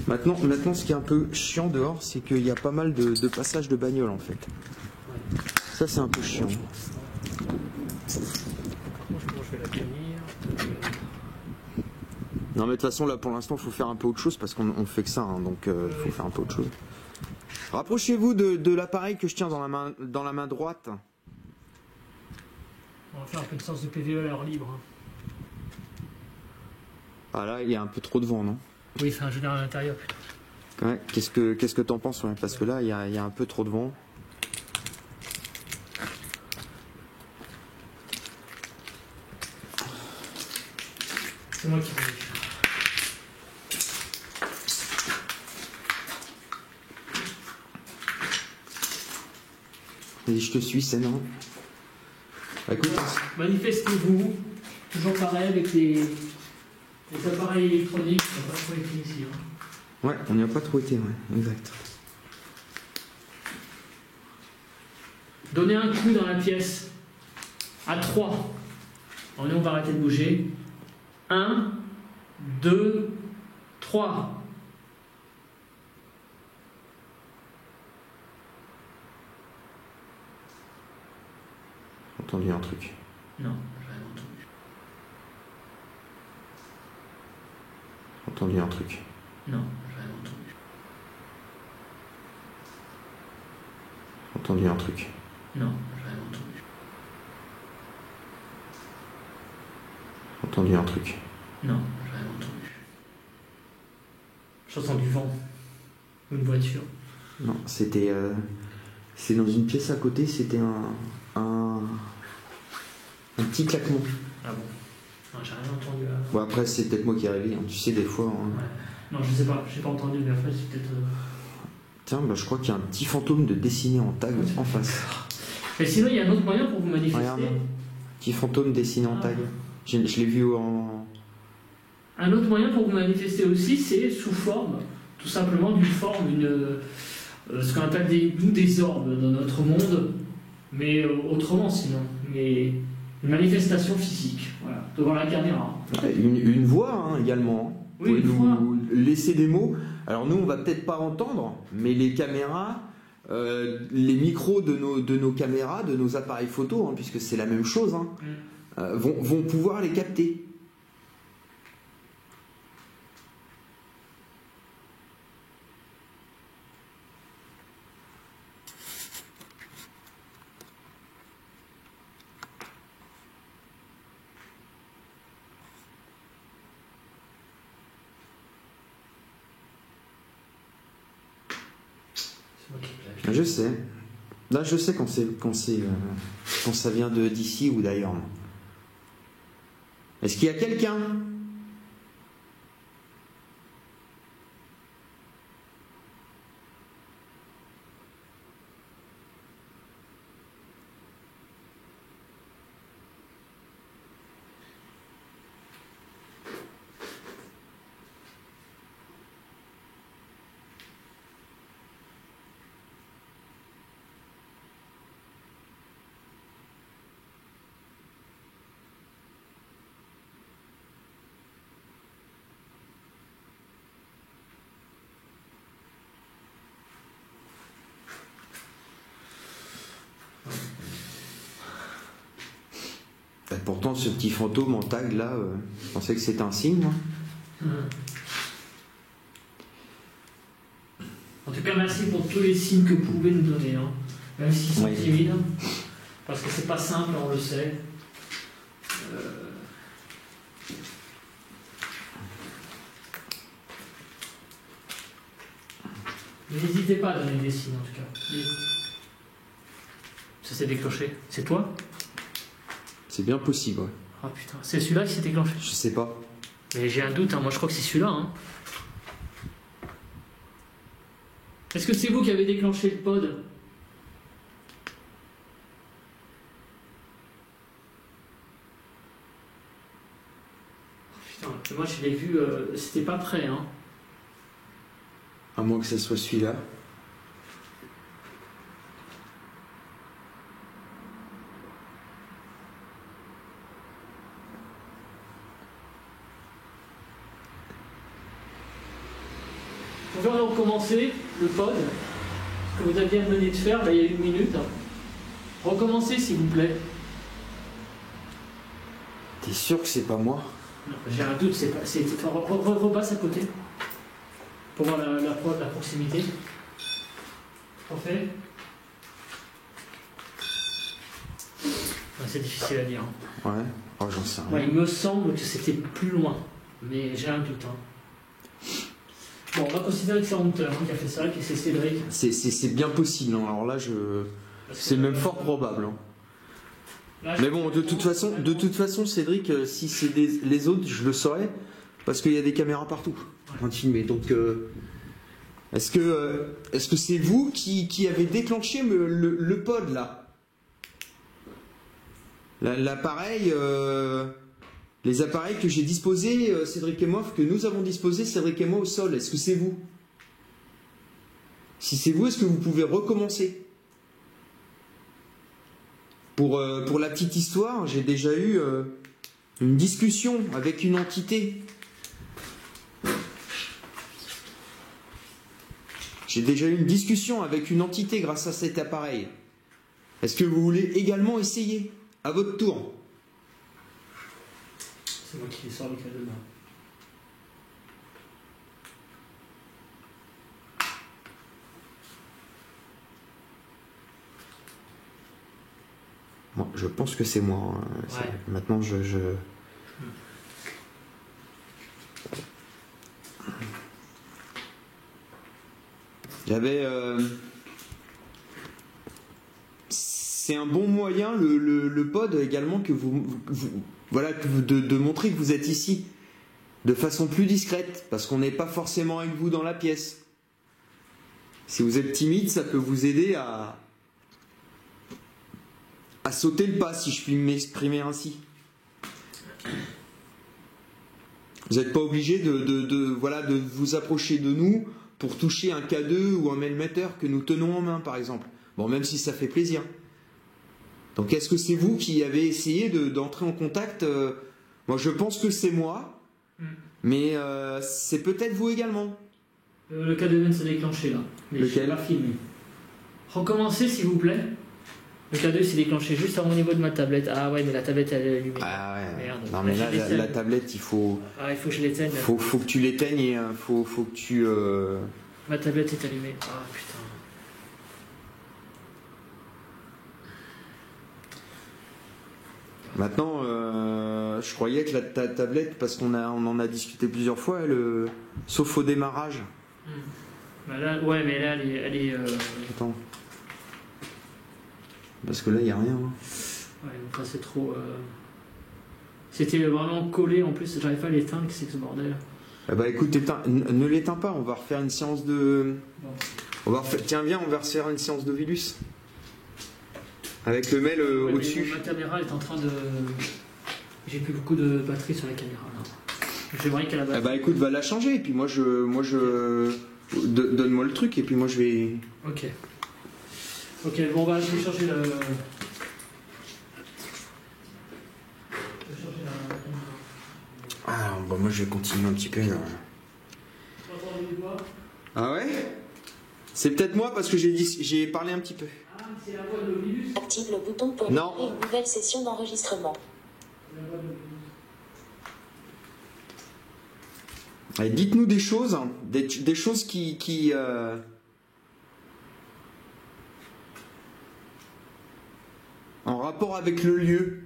Maintenant, ce qui est un peu chiant dehors, c'est qu'il y a pas mal de passages de bagnole en fait. Ouais. Ça, c'est un peu chiant. Comment je vais la tenir? Non, mais de toute façon, là pour l'instant, il faut faire un peu autre chose parce qu'on fait que ça, hein, donc il faut faire un peu autre chose. Rapprochez-vous de l'appareil que je tiens dans la main droite. On va faire un peu de séance de PVE à l'air libre. Hein. Ah là, il y a un peu trop de vent, non? Oui, enfin, je veux dire à l'intérieur plutôt. Ouais, qu'est-ce que t'en penses, ouais? Parce que là, il y a un peu trop de vent. C'est moi qui vais. Vas-y, je te suis, c'est non. Bah, écoute, Manifestez-vous, toujours pareil avec les appareils électroniques, on va pas trop été ici. Hein. ouais, on n'y a pas trop été, ouais, exact. Donnez un coup dans la pièce, à 3. Alors, nous, on va arrêter de bouger. 1, 2, 3. J'ai entendu un truc. Non, j'ai rien entendu. J'ai entendu un truc. Non, j'ai rien entendu. J'ai entendu un truc. Non, j'ai rien entendu. J'ai entendu un truc. Non, j'ai rien entendu. J'entends du vent. Ou une voiture. Non, c'était... c'est dans une pièce à côté, c'était un petit claquement. Ah bon? Non, j'ai rien entendu. Bon, après, c'est peut-être moi qui ai rêvé, hein. Tu sais, des fois... hein. Ouais. Non, je sais pas, j'ai pas entendu, mais après, c'est peut-être. Tiens, bah, je crois qu'il y a un petit fantôme de dessiné en tag en face. Mais sinon, il y a un autre moyen pour vous manifester. Regarde. Petit fantôme dessiné en tag. Je l'ai vu en... Un autre moyen pour vous manifester aussi, c'est sous forme, tout simplement d'une forme, ce qu'on appelle des orbes dans notre monde, mais autrement sinon. Mais une manifestation physique, voilà, devant la caméra. Une voix, hein, également. Oui, Vous une pouvez voix. nous laisser des mots. Alors nous, on va peut-être pas entendre, mais les caméras, les micros de nos caméras, de nos appareils photo, hein, puisque c'est la même chose, hein, vont pouvoir les capter. C'est moi qui plaque. Je sais. Là, je sais quand ça vient d'ici ou d'ailleurs. Est-ce qu'il y a quelqu'un? Bah, pourtant, ce petit fantôme en tag là, je pensais que c'était un signe, moi. En tout cas, merci pour tous les signes que vous pouvez nous donner, hein. Même s'ils sont timides, parce que c'est pas simple, on le sait. N'hésitez pas à donner des signes en tout cas. Ça s'est déclenché. C'est toi? C'est bien possible, ouais. Ah putain, c'est celui-là qui s'est déclenché? Je sais pas. Mais j'ai un doute, hein. Moi je crois que c'est celui-là. Hein. Est-ce que c'est vous qui avez déclenché le pod? Oh, putain, moi je l'ai vu, c'était pas prêt. Hein. À moins que ce soit celui-là. On va recommencer le pod que vous aviez mené de faire là, il y a 1 minute. Recommencez s'il vous plaît. T'es sûr que c'est pas moi? J'ai un doute, c'est pas. Repasse à côté. Pour voir la proximité. Refait. C'est difficile à dire. Ouais. Oh, j'en sais rien. Ouais, il me semble que c'était plus loin. Mais j'ai un doute. Hein. Bon, on va considérer que c'est Hunter qui a fait ça, que c'est Cédric. C'est bien possible. Hein. Alors là, c'est même fort probable. Hein. Là, mais bon, de toute façon, Cédric, si c'est les autres, je le saurais. Parce qu'il y a des caméras partout. En train de filmer. Donc, est-ce que c'est vous qui avez déclenché le pod là? L'appareil, les appareils que j'ai disposés, Cédric et moi, que nous avons disposés, Cédric et moi, au sol. Est-ce que c'est vous? Si c'est vous, est-ce que vous pouvez recommencer? Pour la petite histoire, j'ai déjà eu une discussion avec une entité. J'ai déjà eu une discussion avec une entité grâce à cet appareil. Est-ce que vous voulez également essayer à votre tour? C'est moi qui sors le cadenas. Bon, je pense que c'est moi. Hein. Ouais. Maintenant, J'avais... C'est un bon moyen, le pod également, que voilà, de montrer que vous êtes ici de façon plus discrète, parce qu'on n'est pas forcément avec vous dans la pièce. Si vous êtes timide, ça peut vous aider à sauter le pas, si je puis m'exprimer ainsi. Vous n'êtes pas obligé de vous approcher de nous pour toucher un K2 ou un mailmeter que nous tenons en main, par exemple. Bon, même si ça fait plaisir. Donc, est-ce que c'est vous qui avez essayé d'entrer en contact? Moi, je pense que c'est moi, mais c'est peut-être vous également. Le K2 s'est déclenché, là. Mais lequel? Je ne pas filmé. Recommencez, s'il vous plaît. Le K2 s'est déclenché juste au niveau de ma tablette. Ah ouais, mais la tablette, elle est allumée. Ah ouais. Merde. Non, mais là, la tablette, il faut... Ah, il faut que je l'éteigne. Faut que tu l'éteignes et faut que tu... Ma tablette est allumée. Ah, putain. Maintenant, je croyais que ta tablette, parce qu'on en a discuté plusieurs fois, sauf au démarrage. Bah là, ouais, mais là, elle est Attends. Parce que là, il n'y a rien. Hein. Ouais, enfin, c'est trop... C'était vraiment collé, en plus, j'arrive pas à l'éteindre, c'est que ce bordel. Eh bah écoute, ne l'éteins pas, on va refaire une séance de... Bon. Tiens, viens, on va refaire une séance de Vilus. Avec le mail au-dessus. Ma caméra est en train de... J'ai plus beaucoup de batterie sur la caméra, là. J'aimerais qu'elle a batterie. Eh bah écoute, va la changer, et puis moi je... Donne-moi le truc, et puis moi je vais... Ok. Ok, bon, bah, je vais changer le... Ah, bah moi je vais continuer un petit peu. Là. Ah ouais? C'est peut-être moi parce que j'ai parlé un petit peu. Ah, c'est la voix de Vilus. Active le bouton pour démarrer une nouvelle session d'enregistrement. Allez, dites-nous des choses, hein, des choses en rapport avec le lieu.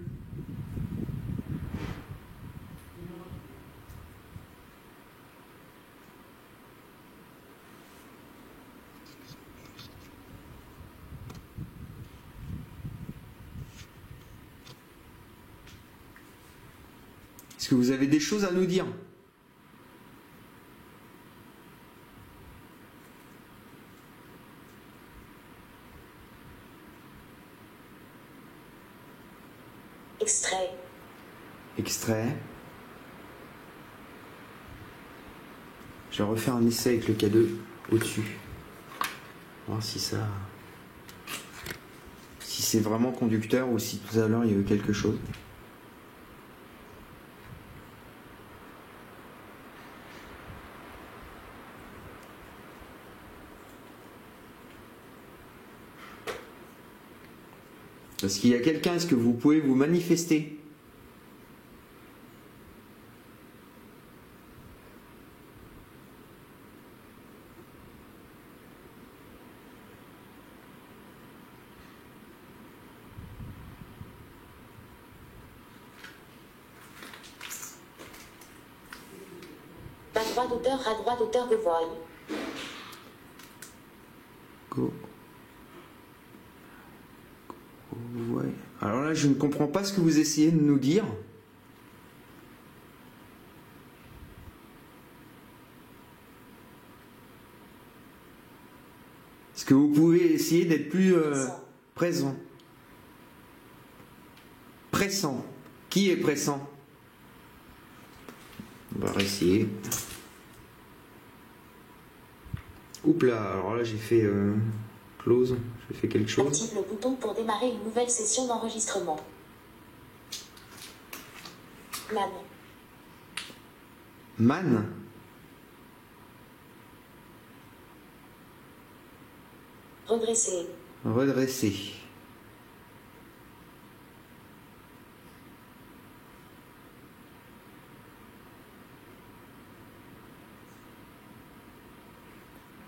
Est-ce que vous avez des choses à nous dire? Extrait. Extrait. Je vais refaire un essai avec le K2 au-dessus. Voir si ça... Si c'est vraiment conducteur ou si tout à l'heure il y a eu quelque chose. Est-ce qu'il y a quelqu'un? Est-ce que vous pouvez vous manifester? Bas droit d'auteur, ras droit d'auteur, go voy. Go. Ouais. Alors là, je ne comprends pas ce que vous essayez de nous dire. Est-ce que vous pouvez essayer d'être plus présent? Pressant. Qui est pressant? On va essayer. Oups là, alors là j'ai fait close, j'ai fait quelque chose. Active le bouton pour démarrer une nouvelle session d'enregistrement. Man. Man. Redresser. Redresser.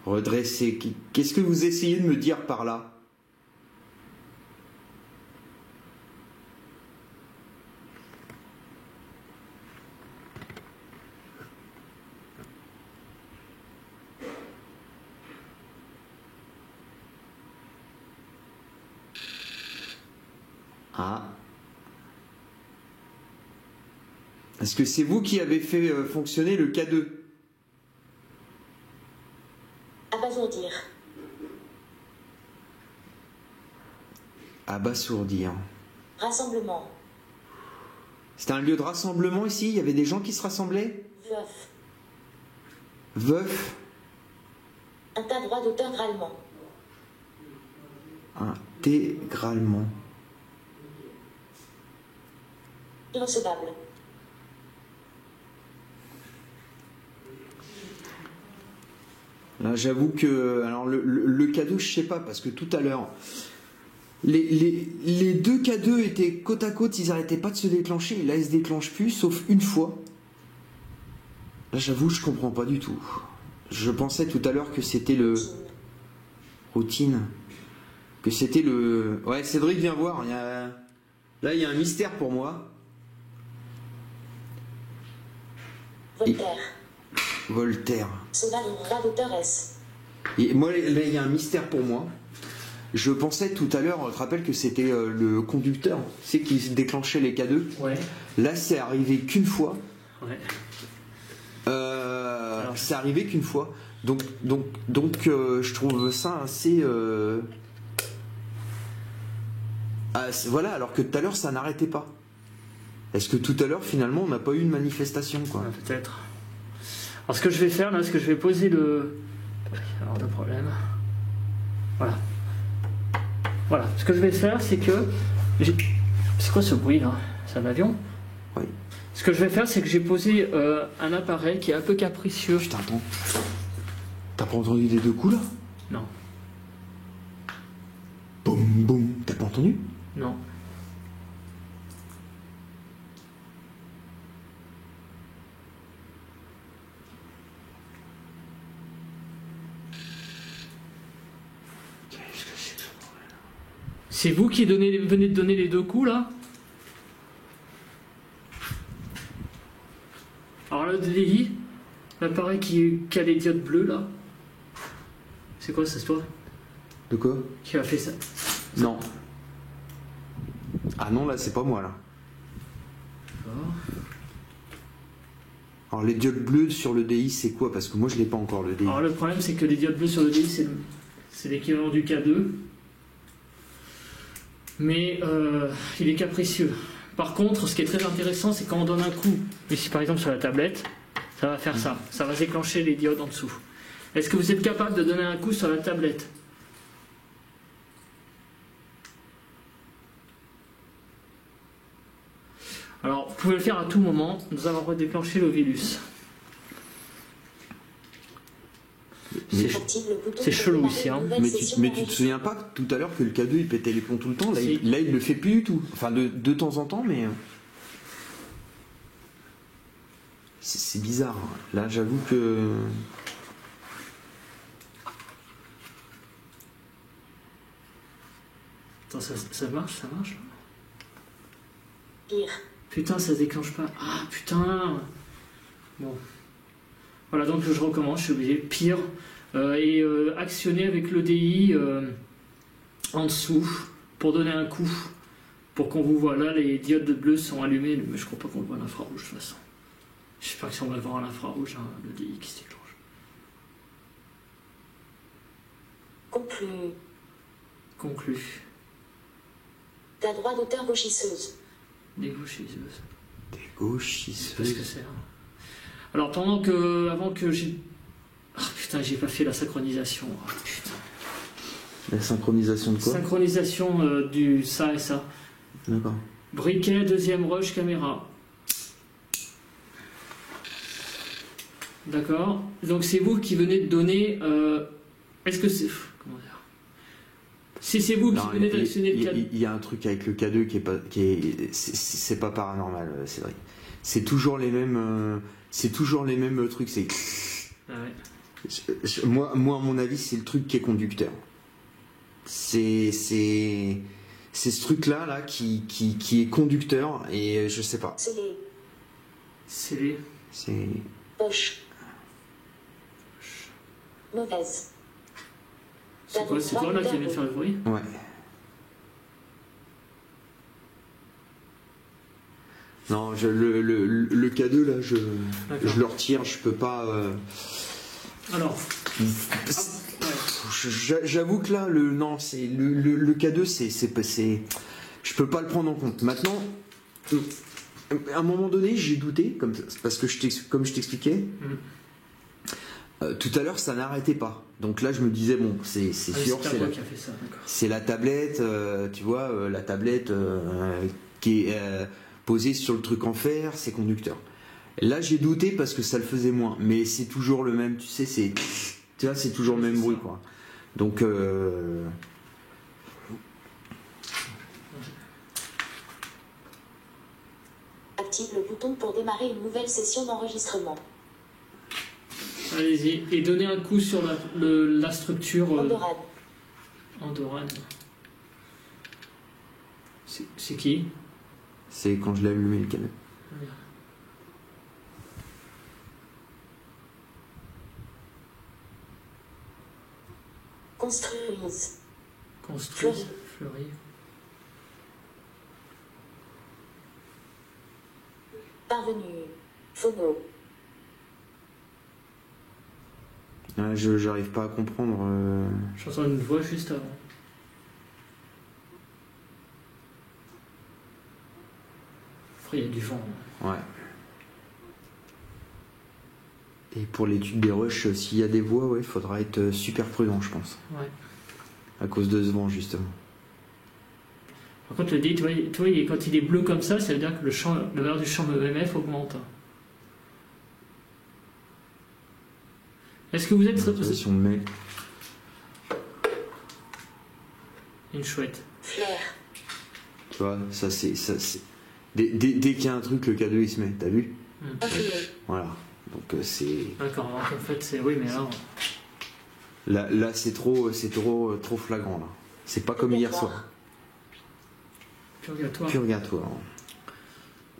Redresser. Qu'est-ce que vous essayez de me dire par là? Ah. Est-ce que c'est vous qui avez fait fonctionner le K2? Abasourdir. Abasourdir. Rassemblement. C'était un lieu de rassemblement ici? Il y avait des gens qui se rassemblaient? Veuf. Veuf. Un tas droit d'auteur gralement. Intégralement. Irrecevable. Là, j'avoue que alors le K2, je sais pas, parce que tout à l'heure, les deux K2 étaient côte à côte, ils n'arrêtaient pas de se déclencher, et là ils se déclenchent plus, sauf une fois. Là, j'avoue, je comprends pas du tout. Je pensais tout à l'heure que c'était le... Routine. Que c'était le... Ouais, Cédric, viens voir. Là, il y a un mystère pour moi. Voltaire. Voltaire. Sauval ras d'auteur S. Et moi, là, il y a un mystère pour moi. Je pensais tout à l'heure, tu te rappelles que c'était le conducteur, c'est qui se déclenchait les K2. Ouais. Là, c'est arrivé qu'une fois. Ouais. C'est arrivé qu'une fois. Donc, je trouve ça assez... voilà, alors que tout à l'heure, ça n'arrêtait pas. Est-ce que tout à l'heure, finalement, on n'a pas eu une manifestation, quoi? Ouais, peut-être. Alors, ce que je vais faire, là, c'est que je vais poser le... Alors, de problème. Voilà. Voilà. Ce que je vais faire, c'est que... C'est quoi ce bruit, là? C'est un avion? Oui. Ce que je vais faire, c'est que j'ai posé un appareil qui est un peu capricieux. Putain, attends. T'as pas entendu les deux coups, là? Non. Boum, boum. T'as pas entendu? Non. C'est vous qui venez de donner les 2 coups là? Alors le DDI, l'appareil qui a les diodes bleues là. C'est quoi ça, c'est toi? De quoi? Qui a fait ça? Non. Ah non, là, c'est pas moi, là. D'accord. Alors, les diodes bleues sur le DI, c'est quoi? Parce que moi, je l'ai pas encore, le DI. Alors le problème, c'est que les diodes bleues sur le DI, c'est l'équivalent du K2. Mais il est capricieux. Par contre, ce qui est très intéressant, c'est quand on donne un coup, ici par exemple sur la tablette, ça va faire ça. Ça va déclencher les diodes en dessous. Est-ce que vous êtes capable de donner un coup sur la tablette? Alors, vous pouvez le faire à tout moment. Nous allons redéclencher le virus. C'est chelou ici. Hein. Mais tu te souviens pas tout à l'heure que le K2 il pétait les plombs tout le temps? Là, Si. il le fait plus du tout. Enfin, de temps en temps, mais. C'est bizarre. Là, j'avoue que. Attends, ça marche, ça marche. Pire. Putain, ça se déclenche pas. Ah putain. Bon. Voilà, donc je recommence, je suis obligé. Pire. Actionner avec l'EDI en dessous pour donner un coup. Pour qu'on vous voit là, les diodes bleues sont allumées, mais je crois pas qu'on le voit à l'infrarouge de toute façon. J'espère que si on va le voir à l'infrarouge, hein, l'EDI qui se déclenche. Conclu. Conclu. Ta droite hauteur gauchisseuse. Dégauchisseuse. Des Qu'est-ce gauchisseuses. que c'est hein. Alors avant que j'ai... Ah putain, j'ai pas fait la synchronisation. Oh, putain. La synchronisation de quoi? Synchronisation du ça et ça. D'accord. Briquet, deuxième rush, caméra. D'accord. Donc c'est vous qui venez de donner... Est-ce que c'est... Comment dire? Si c'est vous qui Non, venez d'actionner le cadre... Il y a un truc avec le K2 c'est pas paranormal, c'est vrai. C'est toujours les mêmes trucs. C'est Ah ouais. moi à mon avis c'est le truc qui est conducteur. C'est ce truc là qui est conducteur et je sais pas. Scellé. Scellé. C'est Poche. Mauvaise. C'est quoi? C'est toi là qui viens de faire le bruit? ouais. Non, le K2 là, je le retire, je peux pas. Alors. J'avoue que là, non, c'est le K2, c'est, je peux pas le prendre en compte. Maintenant, à un moment donné, j'ai douté, parce que comme je t'expliquais, tout à l'heure, ça n'arrêtait pas. Donc là, je me disais bon, c'est sûr, c'est la tablette, tu vois, la tablette qui est posée sur le truc en fer, c'est conducteur. Là, j'ai douté parce que ça le faisait moins, mais c'est toujours le même, tu sais, c'est toujours le même bruit, quoi. Donc, Active le bouton pour démarrer une nouvelle session d'enregistrement. Allez-y. Et donnez un coup sur la structure. Andorrane. Andorrane. C'est qui? c'est quand je l'ai allumé le canal. Construise. Construise. Fleury. Parvenu. Phono. J'arrive pas à comprendre. J'entends une voix juste avant. Après, il y a du vent. Ouais. Et pour l'étude des rushs, s'il y a des voix, ouais, faudra être super prudent, je pense. Ouais. À cause de ce vent, justement. Par contre, le DI, tu vois, quand il est bleu comme ça veut dire que la valeur du champ EMF augmente. Est-ce que vous êtes... Si on met... Une chouette. Flair. Tu vois, ça c'est... Dès qu'il y a un truc, le K2 il se met, t'as vu? Imprimé. Voilà. Donc c'est... D'accord, donc en fait c'est... Oui, mais alors... Là c'est trop flagrant, là. C'est pas comme hier soir. Purgatoire. Purgatoire.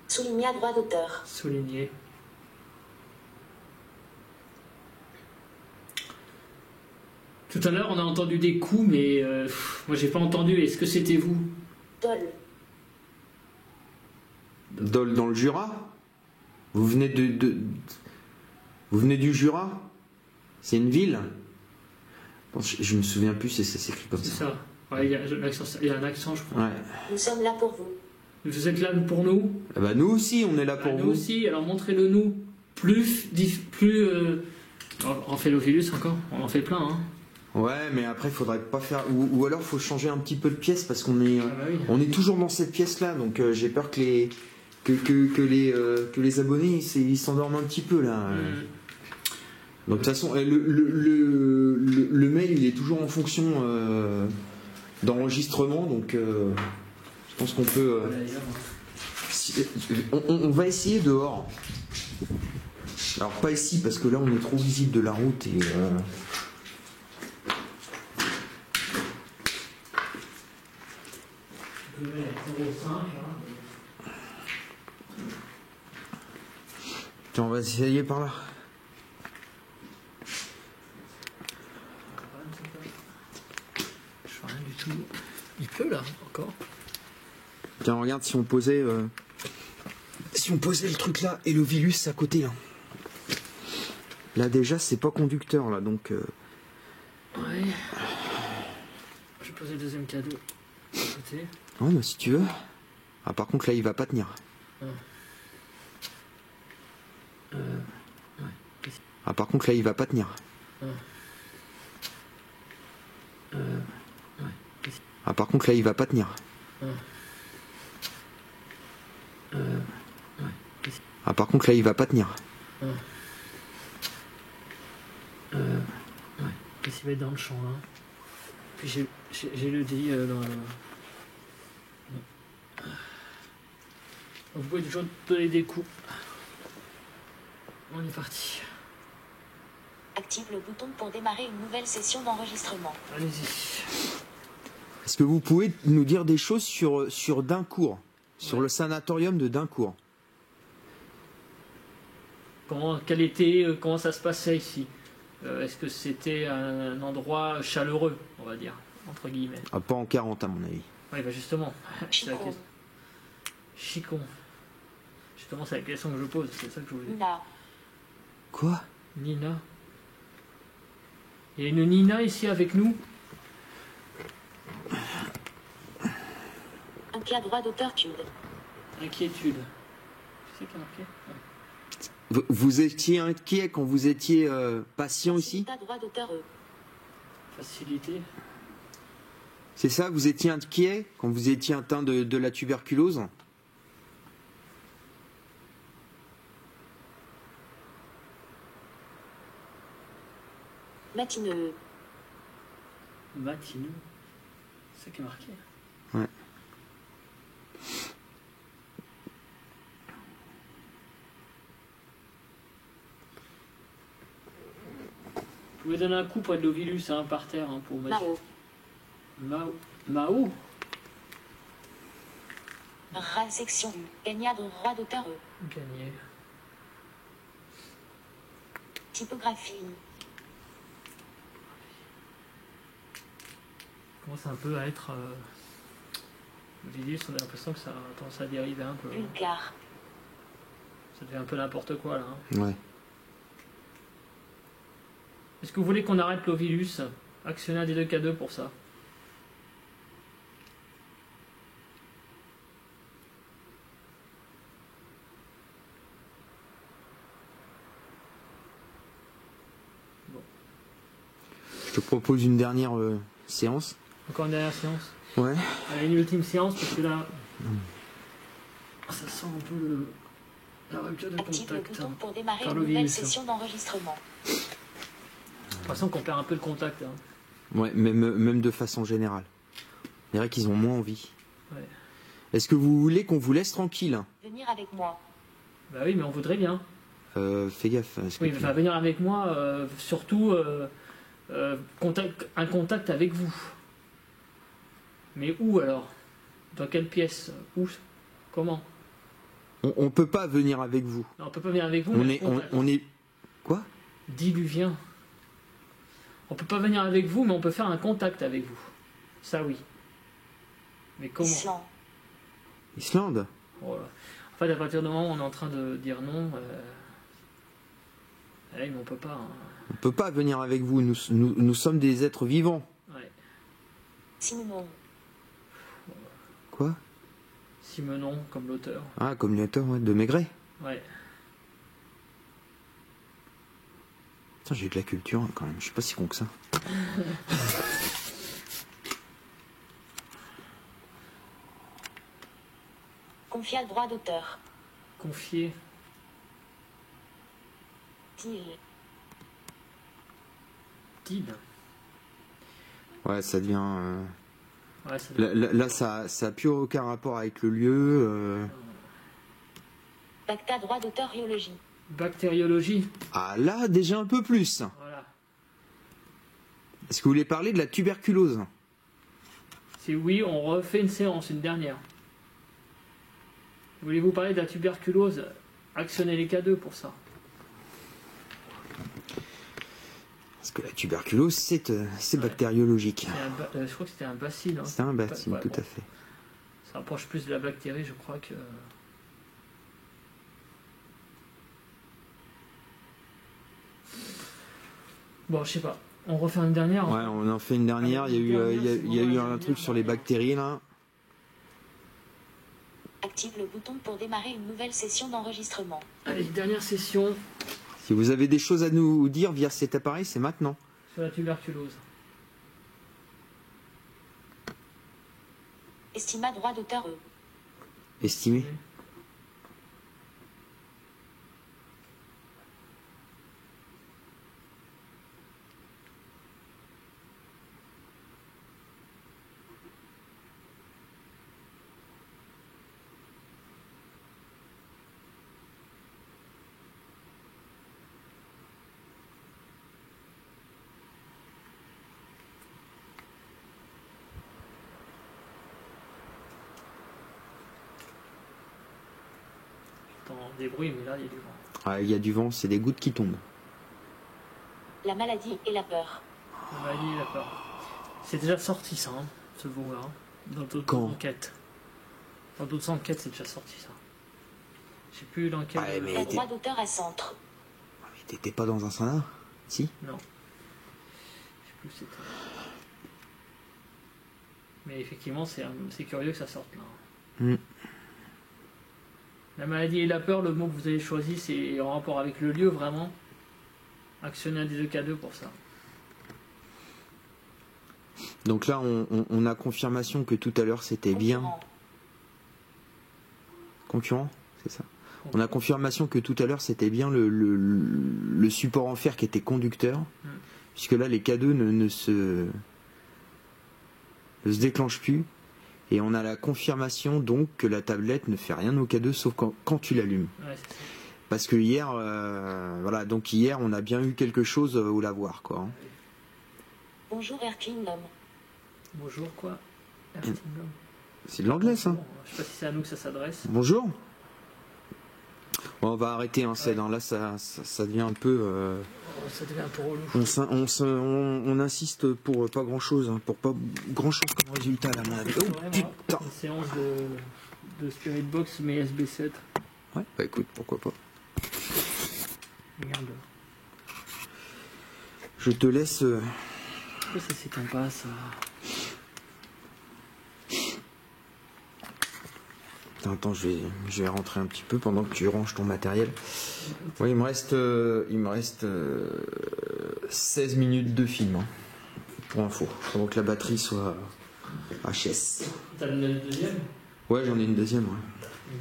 Souligné à droit d'auteur. Souligné. Tout à l'heure, on a entendu des coups, mais moi, j'ai pas entendu. Est-ce que c'était vous? Dol. Dole dans le Jura? Vous venez Vous venez du Jura? C'est une ville? Bon, je me souviens plus si ça s'écrit comme C'est ça. ça. Ouais, il y a un accent, je crois. Ouais. Nous sommes là pour vous. Vous êtes là pour nous? Ah bah nous aussi, on est là Bah, pour nous vous. aussi, alors montrez-le nous. On fait l'Ovilus encore? On en fait plein, hein? Ouais, mais après, faudrait pas faire. Ou alors, faut changer un petit peu de pièce parce qu'on est, Ah bah oui. on est toujours dans cette pièce-là, donc j'ai peur que les abonnés ils s'endorment un petit peu là. Donc de toute façon, le mail il est toujours en fonction d'enregistrement, donc je pense qu'on peut. On va essayer dehors. Alors pas ici parce que là on est trop visible de la route et. Tiens, on va essayer par là. Je fais rien du tout. Il pleut là, encore. Tiens, regarde si on posait le truc là et le Vilus à côté là. Là déjà c'est pas conducteur là donc. Ouais. Je vais poser le deuxième cadeau à côté. Ouais, bah si tu veux. Ah par contre là il va pas tenir. Ah par contre là il va pas tenir. Ah par contre là il va pas tenir. Ah par contre là il va pas tenir. Qu'est-ce qu'il va être dans le champ là? Puis j'ai le dit dans la... Vous pouvez toujours donner des coups. On est parti. Active le bouton pour démarrer une nouvelle session d'enregistrement. Allez-y. Est-ce que vous pouvez nous dire des choses sur Dincourt, sur le sanatorium de Dincourt? Comment ça se passait ici? Est-ce que c'était un endroit chaleureux, on va dire, entre guillemets? Ah, pas en 40 à mon avis. Oui, bah justement. C'est la Chicon. question. Chicon. Justement, c'est la question que je pose, c'est ça que je voulais dire. Nina. Quoi? Nina. Il y a une Nina ici avec nous? Un pied à droit d'auteur Tude. Inquiétude. C'est qu'il y a marqué? Ouais. Vous étiez inquiet quand vous étiez patient ici? À droit d'auteur E. Facilité. C'est ça, vous étiez inquiet quand vous étiez atteint de la tuberculose? Matineux. Matineux. C'est ça qui est marqué. Ouais. Vous pouvez donner un coup près de l'Ovilus, hein, par terre, hein, pour mettre. Mao. Mao. Ras section U. Gagné à droit d'auteur E. Gagné. Typographie. Commence un peu à être. L'Ovilus, on a l'impression que ça a tendance à dériver un peu. Bulgare. Ça devient un peu n'importe quoi là. Hein. Ouais. Est-ce que vous voulez qu'on arrête l'Ovilus? Actionnez un des deux K2 pour ça. Je te propose une dernière séance. Encore une dernière séance. Ouais. Allez, une ultime séance parce que là, ça sent un peu la rupture de Active le contact. bouton pour démarrer Par une le nouvelle virus. session d'enregistrement. De toute façon, qu'on perd un peu le contact. Hein. Ouais, même de façon générale. On dirait qu'ils ont moins envie. Ouais. Est-ce que vous voulez qu'on vous laisse tranquille? Venir avec moi. Bah oui, mais on voudrait bien. Fais gaffe. Est-ce que Oui, tu- enfin, venir avec moi, surtout un contact avec vous. Mais où alors? Dans quelle pièce? Où? Comment? On peut pas venir avec vous. Non, on peut pas venir avec vous. On mais est, on est... Quoi? Diluvien. On peut pas venir avec vous, mais on peut faire un contact avec vous. Ça, oui. Mais comment? Islande. Islande? Oh là. En fait, à partir du moment où on est en train de dire non, mais on peut pas. Hein. On peut pas venir avec vous. Nous sommes des êtres vivants. Ouais. Simenon. Quoi? Simenon, comme l'auteur. Ah, comme l'auteur, ouais, de Maigret. Ouais. Putain, j'ai de la culture hein, quand même. Je suis pas si con que ça. Confia le droit d'auteur. Confier. Til. Tid. Ouais, ça devient... Ouais, ça Là, ça a plus aucun rapport avec le lieu. Bacta droit d'auteur biologie. Bactériologie. Ah là, déjà un peu plus. Voilà. Est-ce que vous voulez parler de la tuberculose? Si oui, on refait une séance, une dernière. Voulez-vous parler de la tuberculose? Actionnez les K2 pour ça. Parce que la tuberculose, c'est bactériologique. Je crois que c'était un bacille. Hein. C'est un bacille, Ouais, tout bon. à fait. Ça rapproche plus de la bactérie, je crois que... Bon, je sais pas. On refait une dernière. Ouais, on en fait une dernière. Il y a eu un truc sur les bactéries, là. Active le bouton pour démarrer une nouvelle session d'enregistrement. Allez, dernière session Si vous avez des choses à nous dire via cet appareil, c'est maintenant. sur la tuberculose. Estima droit d'auteur E. Estimé. J'entends des bruits, mais là, il y a du vent. Ah, il y a du vent, c'est des gouttes qui tombent. La maladie et la peur. La maladie et la peur. C'est déjà sorti, ça, hein, ce veau-là. Hein, dans d'autres Quand enquêtes. Dans d'autres enquêtes, c'est déjà sorti, ça. Je sais plus dans quel... Ouais, mais- Le droit d'auteur à centre. Mais t'étais pas dans un sauna? Si? Non. Je sais plus où c'était. Mais effectivement, c'est curieux que ça sorte là. Mm. La maladie et la peur, le mot que vous avez choisi, c'est en rapport avec le lieu, vraiment. Actionner un des deux K2 pour ça. Donc là, on a confirmation que tout à l'heure, c'était bien... Concurrent. Concurrent, c'est ça. On a confirmation que tout à l'heure, c'était bien le support en fer qui était conducteur. Puisque là, les K2 ne se déclenchent plus. Et on a la confirmation donc que la tablette ne fait rien au K2 sauf quand tu l'allumes. Ouais, c'est ça. Parce que hier, voilà, donc hier, on a bien eu quelque chose au lavoir, quoi. Hein. Bonjour Erklingom. Bonjour, quoi. Ertingom. C'est de l'anglais, ça. Bon, je sais pas si c'est à nous que ça s'adresse. Bonjour. Bon, on va arrêter, hein, Ced, hein. Là, ça devient un peu... Oh, ça devient un peu relou. On insiste pour pas grand-chose, hein, pour pas grand-chose comme résultat, là, à mon avis. Oh, Vraiment, putain. une séance de Spirit Box, mais SB7. Ouais, bah écoute, pourquoi pas. Regarde. Je te laisse... Pourquoi ça s'éteint pas, ça? Attends, je vais rentrer un petit peu pendant que tu ranges ton matériel. Ouais, il me reste 16 minutes de film, hein, pour info. Pendant que la batterie soit HS. T'as le deuxième? Ouais, j'en ai une deuxième, ouais.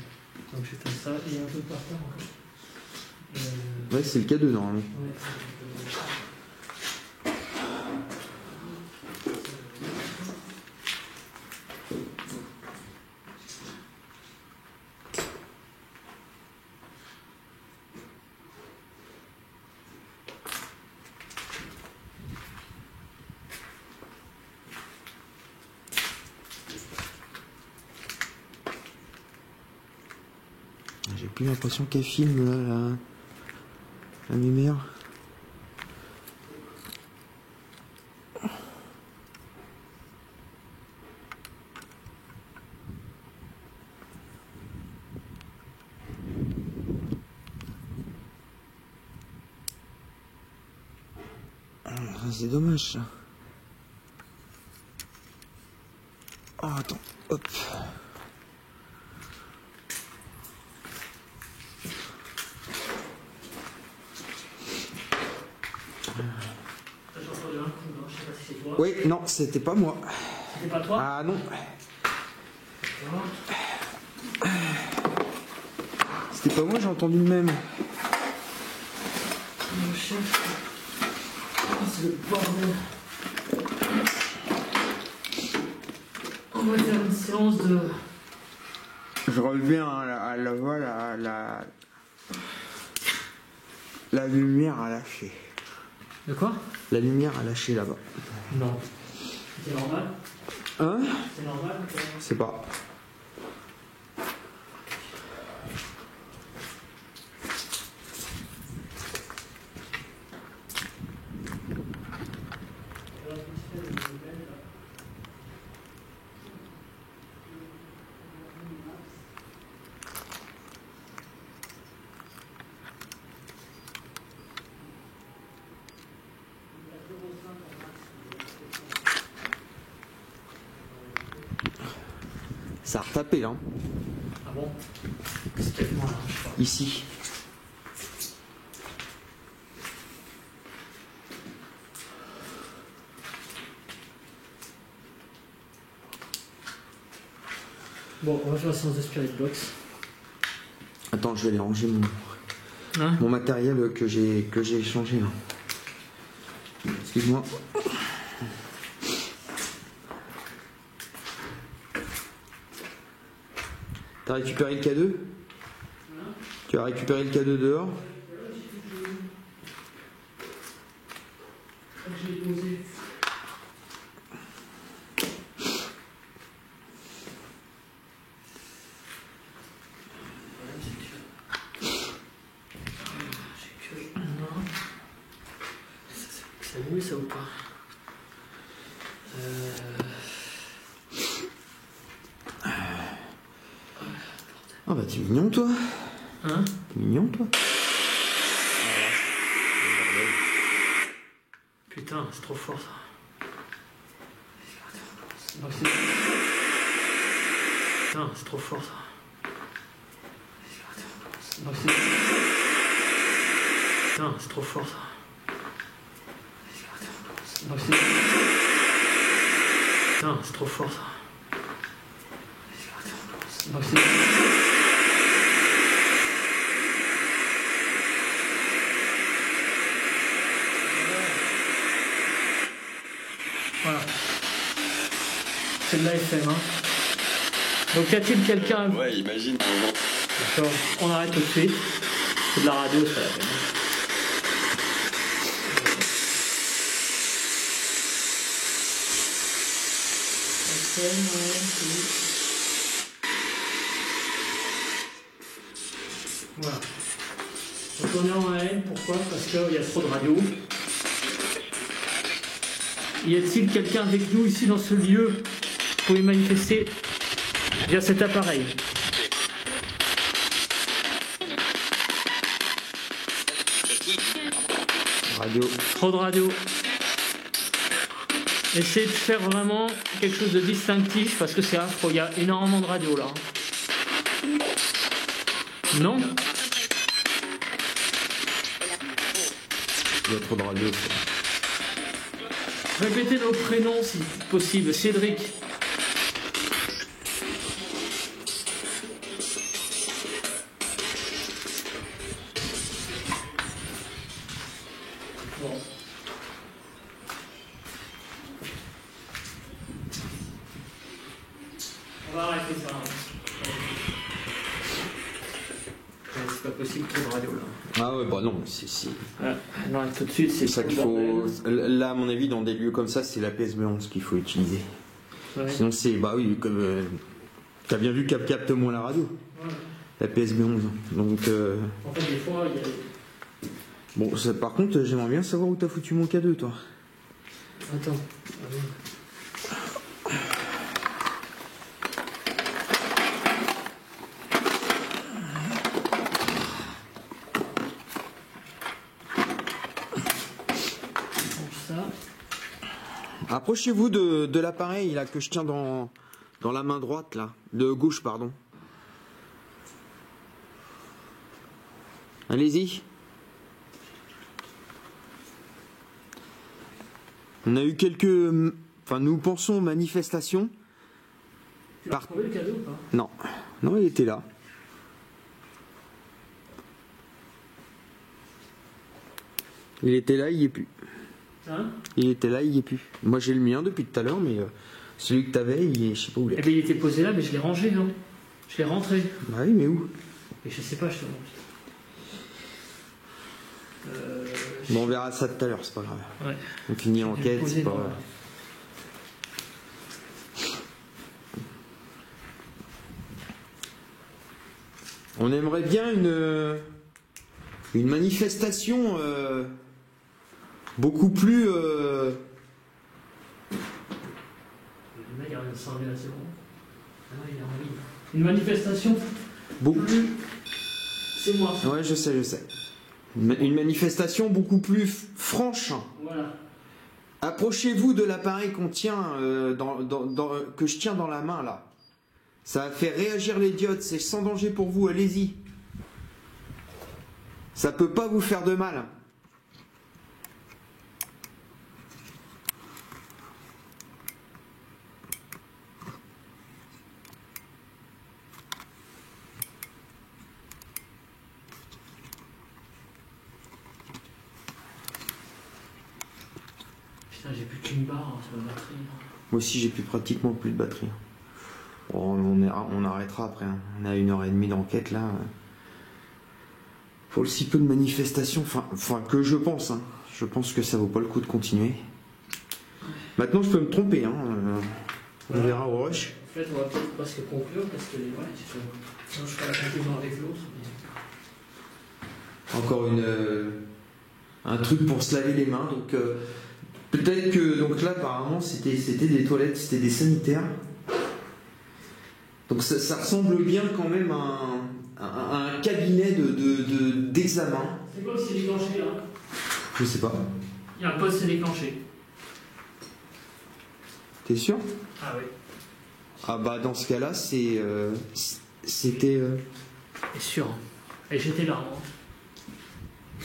Donc j'éteins ça et un peu par terre encore. Ouais, c'est le K2 normalement. Ouais. J'ai plus l'impression qu'elle filme là, la lumière. C'est dommage ça. Oh attends, hop. Oui, non, c'était pas moi. C'était pas toi? Ah non. C'était pas moi, j'ai entendu le même. Mon chef. Oh, c'est le bordel. On va faire une séance de... Je relevais la lumière a lâché. De quoi? La lumière a lâché là-bas. Non. C'est normal? Hein? C'est normal? Je sais pas. Ça a retapé là. Ah bon? Explique-moi là. Ici. Bon, on va faire la séance de Spirit Box. Attends, je vais aller ranger Hein? mon matériel que j'ai échangé là. Excuse-moi. T'as récupéré le K2? Tu as récupéré le K2 dehors? Je l'ai posé. Ça mieux ça ou pas? Ah bah t'es mignon toi. Hein? T'es mignon toi. Putain, c'est trop fort ça. Putain, c'est trop fort ça. Putain, c'est trop fort ça. Putain, c'est trop fort ça. Voilà. C'est de la FM, hein. Donc y a-t-il quelqu'un... Ouais, imagine. D'accord, on arrête tout de suite. C'est de la radio, c'est pas la peine. Voilà. Donc on est en AM, pourquoi? Parce qu'il y a trop de radio. Y a-t-il quelqu'un avec nous ici dans ce lieu pour y manifester via cet appareil? Radio. Trop de radio. Essayez de faire vraiment quelque chose de distinctif parce que c'est affreux. Il y a énormément de radio là. Non? Il y a trop de radio. Répétez nos prénoms si possible. Cédric. Bon. On va arrêter ça. C'est pas possible, trop de radio là. Ah ouais bah non, c'est Non, tout de suite, c'est ça qu'il faut. Là à mon avis dans des lieux comme ça c'est la PSB11 qu'il faut utiliser. Ouais. Sinon c'est bah oui comme t'as bien vu qu'elle capte moins la radio. Ouais. la PSB 11. Donc, En fait, des fois, il y a... bon, ça, par contre, j'aimerais bien savoir où t'as foutu mon K2, toi. Attends. Ça. Approchez-vous de l'appareil là que je tiens dans la main droite, là. De gauche, pardon. Allez-y. On a eu quelques... Enfin, nous pensons manifestations. Tu as retrouvé le cadeau ou pas? Non. Non, il était là. Il était là, il y est plus. Hein? Il était là, il y est plus. Moi j'ai le mien depuis tout à l'heure, mais celui que t'avais, il est, je sais pas où il Eh est. bien, il était posé là, mais je l'ai rangé, non? Je l'ai rentré. Bah oui, mais où? Et je sais pas, je te montre. Bon, on verra ça tout à l'heure, c'est pas grave. Ouais. On finit l'enquête, posé c'est pas dans- grave. On aimerait bien une manifestation beaucoup plus... Le mec, il a rien de semblé là, c'est bon. Ah non, il est en ligne. Une manifestation beaucoup... plus. C'est moi. Ouais, je sais. Une manifestation beaucoup plus franche. Voilà. Approchez-vous de l'appareil qu'on tient, que je tiens dans la main là. Ça fait réagir les diodes, c'est sans danger pour vous, allez-y. Ça peut pas vous faire de mal. Putain, j'ai plus qu'une barre sur la batterie. Moi aussi j'ai plus pratiquement plus de batterie. Bon, on arrêtera après, hein. On a 1h30 d'enquête là. Faut aussi peu de manifestations, enfin que je pense, hein. Je pense que ça vaut pas le coup de continuer. Maintenant je peux me tromper, hein. On verra au rush. En fait, on va peut-être presque conclure parce que, ouais, sinon je ferai la conclusion avec l'autre. Encore un truc pour se laver les mains. Donc peut-être que donc là apparemment c'était des toilettes, c'était des sanitaires. Donc ça ressemble bien quand même à un cabinet d'examen. C'est quoi que c'est déclenché là? Je sais pas. Il y a un poste, c'est déclenché. T'es sûr? Ah oui. Ah bah dans ce cas-là c'était C'est sûr. Et j'étais là. Hein.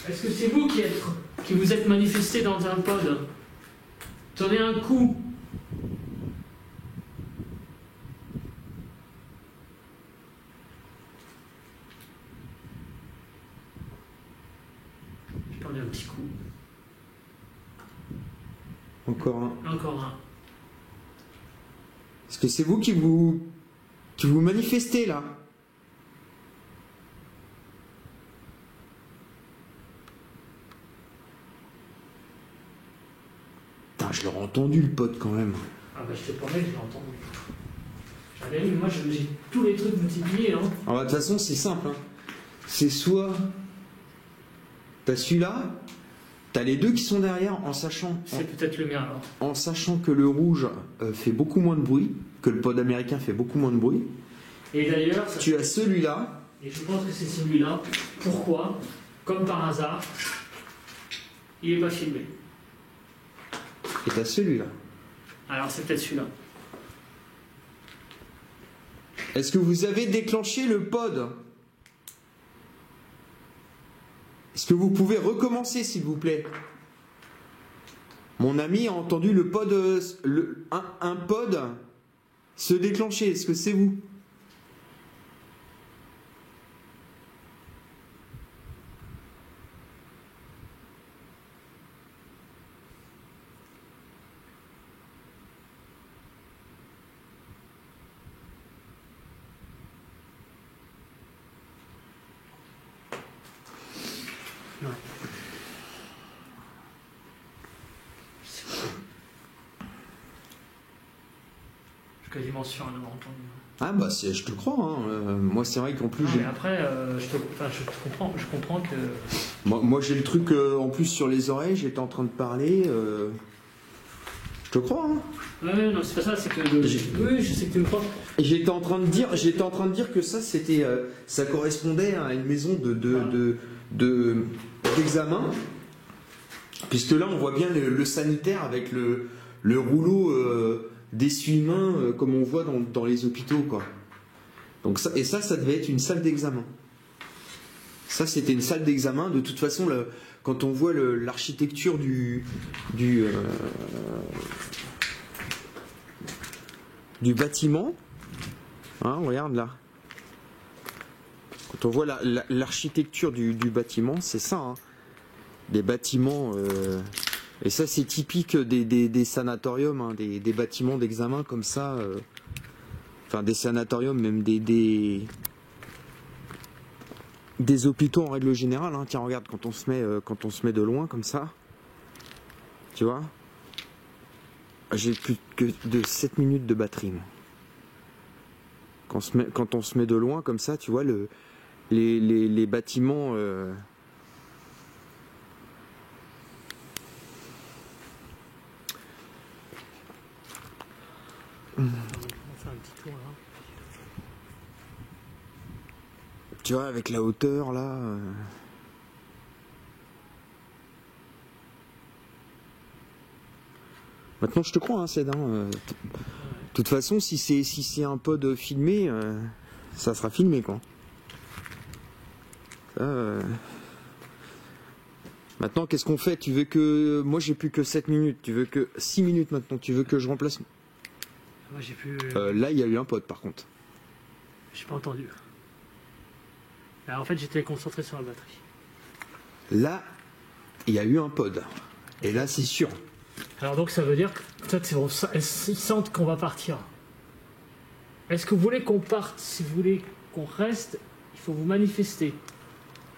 Est-ce que c'est vous qui vous êtes manifesté dans un pod? Tenez un coup. J'ai perdu un petit coup. encore un. Encore un. Est-ce que c'est vous qui vous manifestez là? Putain, je l'aurais entendu le pote quand même. Ah bah je te promets, je l'ai entendu. J'avais mis, moi j'ai tous les trucs multipliés. Hein. Alors de toute façon c'est simple. Hein. C'est soit t'as celui-là, t'as les deux qui sont derrière en sachant. C'est peut-être le mien alors. En sachant que le rouge fait beaucoup moins de bruit, que le pod américain fait beaucoup moins de bruit. Et d'ailleurs, Tu as celui-là. et je pense que c'est celui-là. Pourquoi? Comme par hasard, il n'est pas filmé. Et tu as celui-là. Alors c'est peut-être celui-là. Est-ce que vous avez déclenché le pod? Est-ce que vous pouvez recommencer s'il vous plaît? Mon ami a entendu le pod, un pod se déclencher. Est-ce que c'est vous? Ouais. Je suis dimensions à l'avoir entendu. Ah bah je te crois, hein. Moi c'est vrai qu'en plus Non, mais après, je comprends que... Moi j'ai le truc en plus sur les oreilles, j'étais en train de parler, je te crois, hein. Ouais, non, c'est pas ça, c'est que... Oui, je sais que tu me crois. Et j'étais en train de dire que ça c'était, ça correspondait à une maison d'examen, puisque là on voit bien le sanitaire avec le rouleau d'essuie-main comme on voit dans les hôpitaux, quoi. Donc ça devait être une salle d'examen. Ça c'était une salle d'examen. De toute façon, quand on voit l'architecture du bâtiment, hein, regarde là. Quand on voit l'architecture du bâtiment, c'est ça, hein. Des bâtiments, et ça c'est typique des sanatoriums, hein, des bâtiments d'examen comme ça, enfin des sanatoriums, même des hôpitaux en règle générale, hein. Tiens, regarde, quand on se met de loin comme ça, tu vois, j'ai plus que de 7 minutes de batterie, moi. Quand on se met de loin comme ça, tu vois, les bâtiments... On va faire un petit tour là. Tu vois, avec la hauteur là. Maintenant je te crois, hein, Ced. De toute façon, si c'est un pod filmé, ça sera filmé, quoi. Maintenant, qu'est-ce qu'on fait? Tu veux que... Moi j'ai plus que 7 minutes, tu veux que 6 minutes maintenant, tu veux que je remplace... Moi j'ai plus... là il y a eu un pod par contre. J'ai pas entendu. Alors, en fait j'étais concentré sur la batterie. Là, il y a eu un pod. Et là c'est sûr. Alors donc ça veut dire que peut-être ils sentent qu'on va partir. Est-ce que vous voulez qu'on parte? Si vous voulez qu'on reste, il faut vous manifester.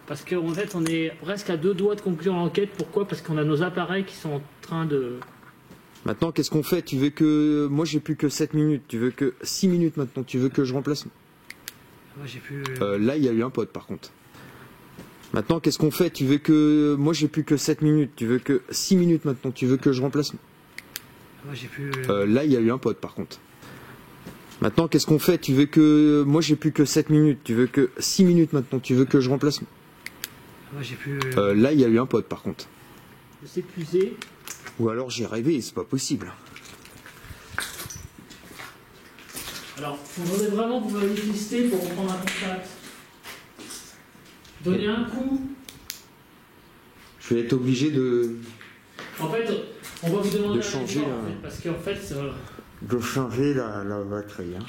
Parce qu'en fait on est presque à 2 doigts de conclure l'enquête. Pourquoi? Parce qu'on a nos appareils qui sont en train de... Maintenant, qu'est-ce qu'on fait? Tu veux que... Moi, j'ai plus que 7 minutes. Tu veux que 6 minutes maintenant. Tu veux que je remplace... Moi, j'ai plus... là, il y a eu un pod, par contre. Maintenant, qu'est-ce qu'on fait? Tu veux que... Moi, j'ai plus que 7 minutes. Tu veux que 6 minutes maintenant. Tu veux que je remplace... Moi, j'ai plus... là, il y a eu un pod, par contre. Maintenant, qu'est-ce qu'on fait? Tu veux que... Moi, j'ai plus que 7 minutes. Tu veux que 6 minutes maintenant. Tu veux que je remplace... Moi, j'ai plus... là, il y a eu un pod, par contre. C'est épuisé. Ou alors j'ai rêvé, c'est pas possible. Alors, il faudrait vraiment vous manifester pour reprendre un contact. Donner un coup. Je vais être obligé de... En fait, on va vous demander de changer, en fait, parce qu'en fait... de changer la batterie. Hein.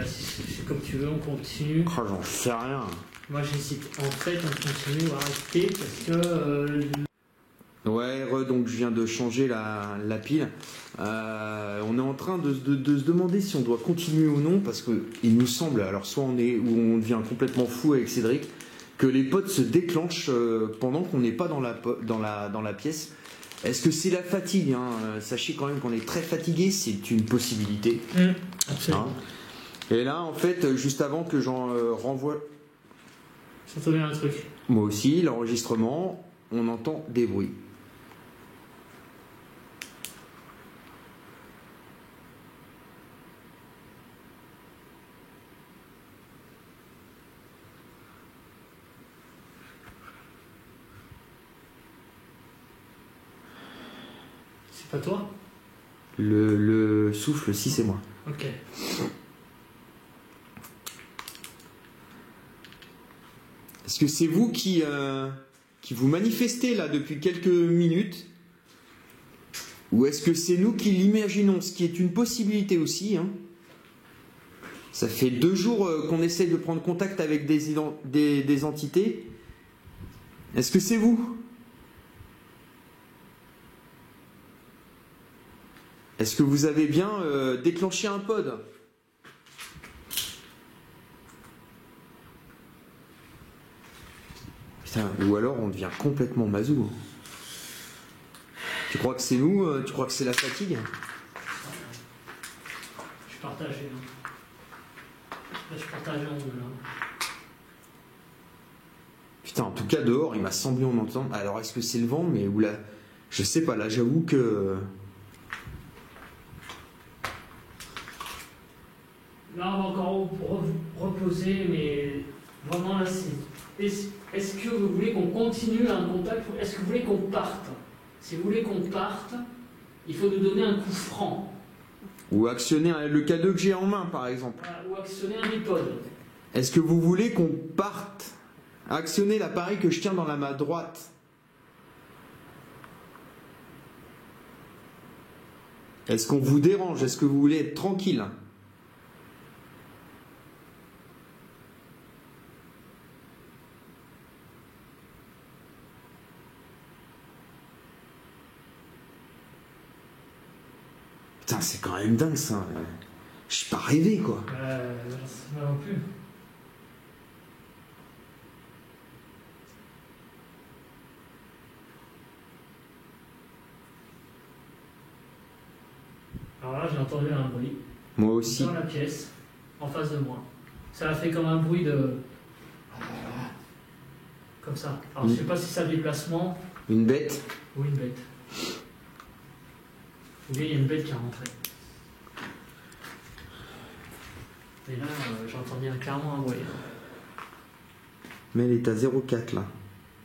C'est comme tu veux, on continue. Oh, j'en sais rien. Moi j'hésite. En fait, on continue ou arrêter parce que... Ouais, donc je viens de changer la pile. On est en train de se demander si on doit continuer ou non, parce que il nous semble, alors soit on devient complètement fou avec Cédric, que les pods se déclenchent pendant qu'on n'est pas dans la pièce. Est-ce que c'est la fatigue, hein? Sachez quand même qu'on est très fatigué, c'est une possibilité. Absolument. Hein. Et là, en fait, juste avant que j'en renvoie... J'entendais un truc. Moi aussi, l'enregistrement, on entend des bruits. C'est pas toi? Le souffle, si, c'est moi. Ok. Est-ce que c'est vous qui vous manifestez là depuis quelques minutes? Ou est-ce que c'est nous qui l'imaginons? Ce qui est une possibilité aussi. Hein. Ça fait 2 jours qu'on essaye de prendre contact avec des entités. Est-ce que c'est vous? Est-ce que vous avez bien déclenché un pod? Putain, ou alors on devient complètement mazou. Tu crois que c'est nous? Tu crois que c'est la fatigue? partager. Hein. Là, je partage en deux. Là. Putain, en tout cas, dehors, il m'a semblé en entendre. Alors, est-ce que c'est le vent, mais ou là, je sais pas. Là, j'avoue que. Là, on va encore reposer, mais vraiment là, c'est. Est-ce que vous voulez qu'on continue un contact? Est-ce que vous voulez qu'on parte? Si vous voulez qu'on parte, il faut nous donner un coup franc. Ou actionner le K2 que j'ai en main, par exemple. Voilà, ou actionner un iPod. Est-ce que vous voulez qu'on parte? Actionner l'appareil que je tiens dans la main droite. Est-ce qu'on vous dérange? Est-ce que vous voulez être tranquille? Putain, c'est quand même dingue ça. Je suis pas rêvé quoi. Je sais pas non plus. Alors là, j'ai entendu un bruit. Moi aussi. Dans la pièce, en face de moi. Ça a fait comme un bruit de. Comme ça. Alors je sais pas si c'est un déplacement. Une bête? Ou une bête. Ou bien il y a une bête qui est rentrée. Et là, j'entendais clairement un bruit. Mais elle est à 0,4 là.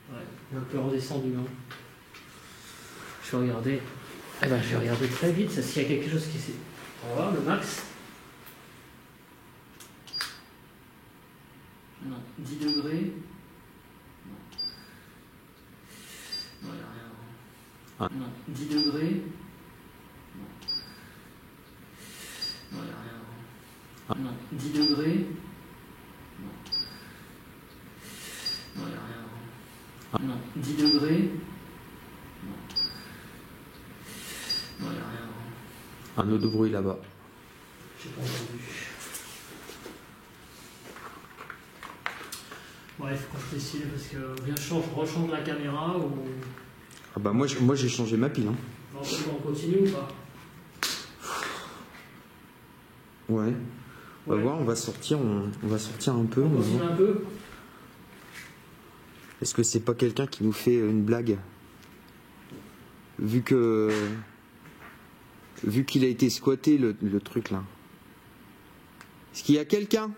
Ouais, il est un peu redescendu. Hein. Je vais regarder. Eh ben, je vais regarder très vite s'il y a quelque chose qui s'est. On va voir le max. Non, 10 degrés. Non. Non, il n'y a rien. Ah. Non, 10 degrés. Non. Non, il n'y a rien. Ah. Non, 10 degrés. Non. Non, il n'y a rien. Ah. Non, 10 degrés. Non. Non, il n'y a rien. Un autre bruit là-bas. J'ai pas entendu. Ouais, il faut qu'on se décide parce que bien sûr, je rechange la caméra ou. Ah bah moi j'ai changé ma pile. Hein. Non, on continue ou pas? Ouais. On va Ouais. voir, on va sortir un peu. On continue un peu? Est-ce que c'est pas quelqu'un qui nous fait une blague? Vu qu'il a été squatté le truc là. Est-ce qu'il y a quelqu'un?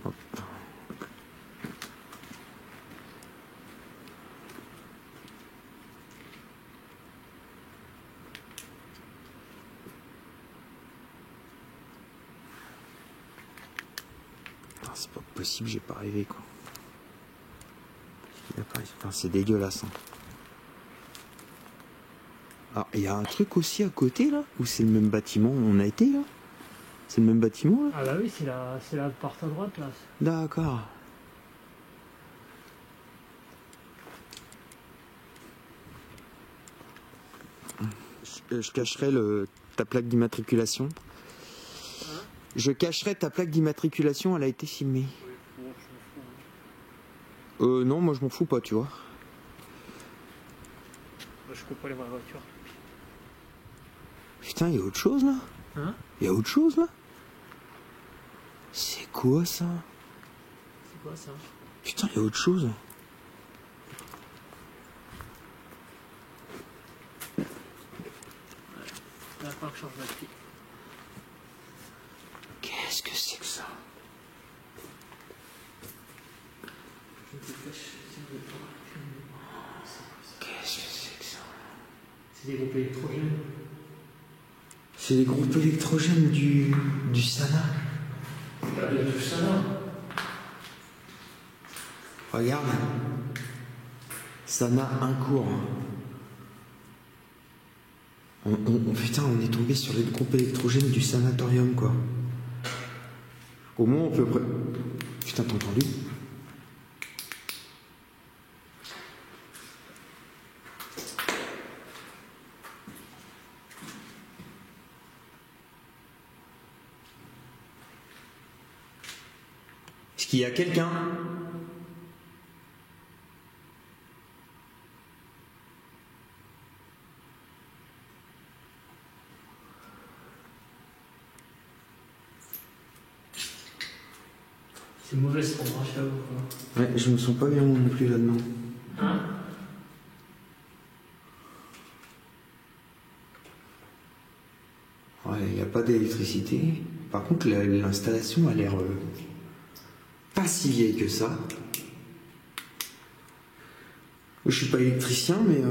Hop. Ah, c'est pas possible, j'ai pas rêvé quoi. Putain, c'est dégueulasse. Hein. Ah, il y a un truc aussi à côté là? Ou c'est le même bâtiment où on a été là? C'est le même bâtiment là? Ah bah oui, c'est la porte à droite là. D'accord. Je cacherai ta plaque d'immatriculation. Hein? Je cacherai ta plaque d'immatriculation, elle a été filmée. Non, moi je m'en fous pas, tu vois. Je coupe pas les voitures. Putain, il y a autre chose là? Hein? Il y a autre chose là? C'est quoi ça? C'est quoi ça? Putain, il y a autre chose. Là, faut que je change d'appli. Qu'est-ce que c'est que ça? Qu'est-ce que c'est que ça? C'est des groupes électrogènes. C'est les groupes électrogènes du Sana. Pas de tout ça là. Regarde. Sana un cours. Putain, on est tombé sur les groupes électrogènes du sanatorium, quoi. Au moins, on peut... Putain, t'as entendu? Est-ce qu'il y a quelqu'un? C'est mauvais ce endroit, je t'avoue, quoi. Ouais, je me sens pas bien non plus là-dedans. Hein? Ouais, il n'y a pas d'électricité. Par contre, l'installation a l'air pas si vieille que ça. Je suis pas électricien, mais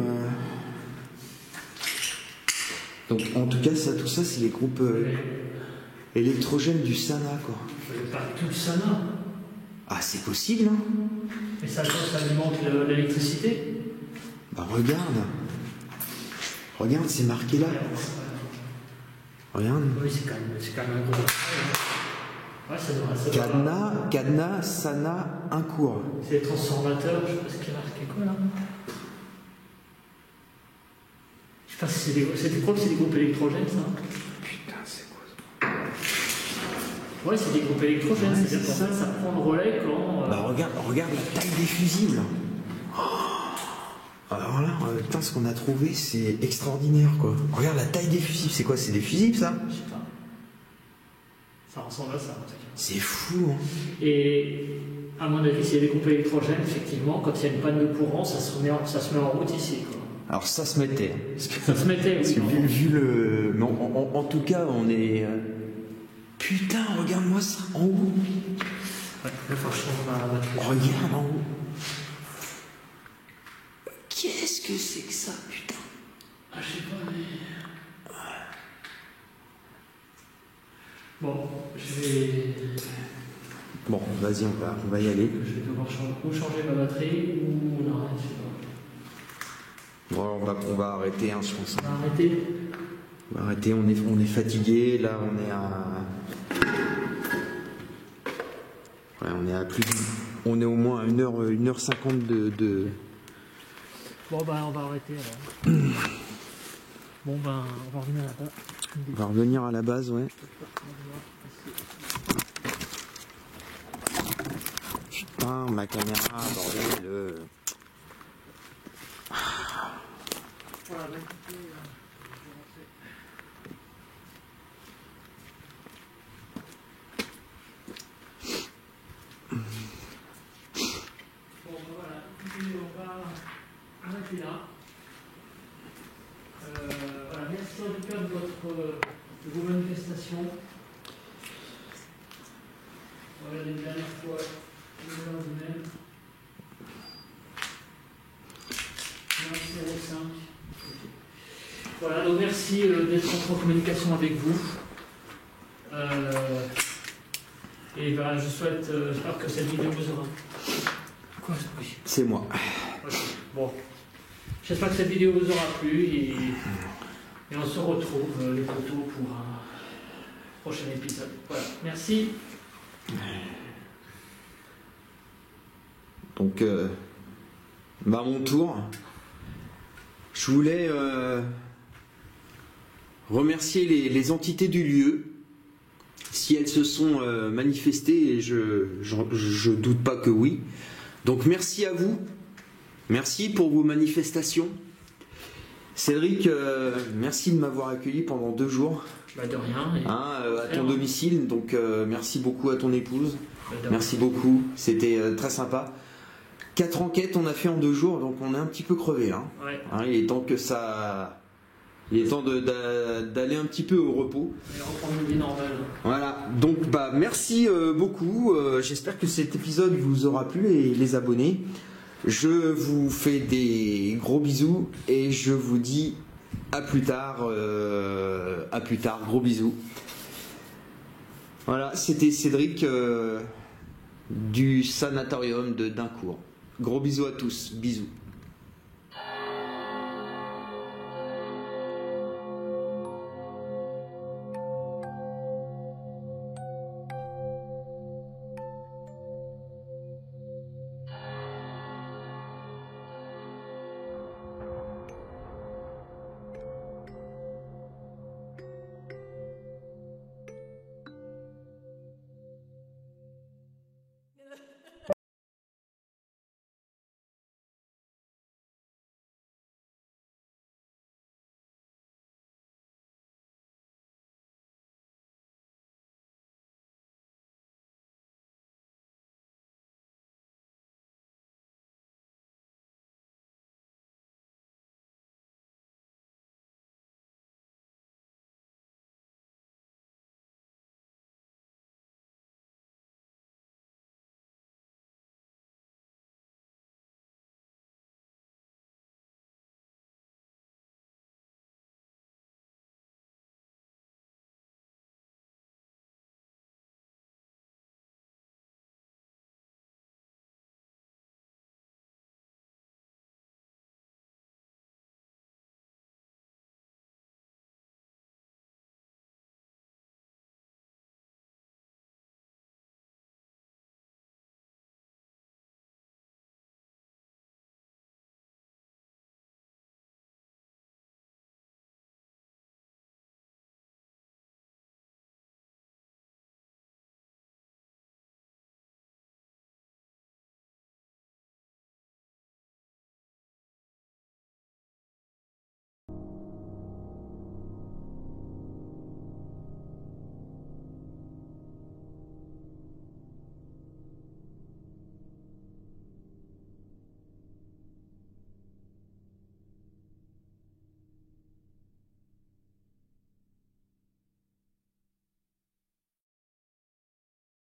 donc en tout cas, tout ça, c'est les groupes électrogènes du Sana, quoi. Pas tout ça, non. Ah, c'est possible, hein? Mais ça alimente l'électricité? Bah regarde, c'est marqué là. Regarde. Oui, c'est quand même un gros. Ouais, ça doit. Cadenas, Sana, un cours. C'est les transformateurs, je sais pas ce qu'il y a marqué quoi là. Je sais pas si c'est des groupes électrogènes ça. Putain, c'est quoi ça? Ouais, c'est des groupes électrogènes, Ouais, c'est pour ça que ça prend le relais quand. Bah regarde la taille des fusibles. Alors là, putain, ce qu'on a trouvé, c'est extraordinaire, quoi. Regarde la taille des fusibles, c'est quoi? C'est des fusibles, ça? Je sais pas. Ça ressemble à ça, en tout cas. C'est fou, hein. Et à mon avis, s'il y a des groupes électrogènes, effectivement, quand il y a une panne de courant, ça se met en route ici, quoi. Alors ça se mettait. Ça se mettait, Parce que oui. vu le... Mais en tout cas, on est... Putain, regarde-moi ça, en haut. Ouais, il faut que je change ma batterie. Regarde en haut. Qu'est-ce que c'est que ça, putain? Ah, je sais pas, mais. Bon, je vais. Bon, vas-y, on va y aller. Je vais devoir changer ma batterie ou non, je sais pas. Bon, on va arrêter, hein, je pense. On va arrêter. On va arrêter, on est fatigué. Là, on est à... Ouais, on est à plus de... On est au moins à 1h50 de... Bon, ben, on va arrêter alors. Bon, ben, on va revenir là-bas. On va revenir à la base, ouais. Putain, ma caméra, bordel. Voilà, ben, écoutez, bon, ben voilà, écoutez, on va arrêter là. Voilà, merci en tout cas de vos manifestations. Voilà, les dernières fois, vous-même. 05. Voilà, donc merci d'être en communication avec vous. Et ben, je souhaite, j'espère que cette vidéo vous aura. Quoi? Oui. C'est moi. Ok. Bon. J'espère que cette vidéo vous aura plu et on se retrouve les photos pour un prochain épisode. Voilà, merci. Donc, à mon tour, je voulais remercier les entités du lieu, si elles se sont manifestées, et je doute pas que oui. Donc merci à vous, merci pour vos manifestations. Cédric, merci de m'avoir accueilli pendant 2 jours. Bah de rien. À ton domicile, donc merci beaucoup à ton épouse. Bah Merci beaucoup, c'était très sympa. 4 enquêtes on a fait en 2 jours, donc on est un petit peu crevé là. Ouais. Il est temps que ça... Il est temps d'aller un petit peu au repos. Et reprendre une vie normale. Voilà, donc merci beaucoup. J'espère que cet épisode vous aura plu et les abonnés. Je vous fais des gros bisous et je vous dis à plus tard. Gros bisous. Voilà, c'était Cédric du sanatorium de Dincourt. Gros bisous à tous, bisous.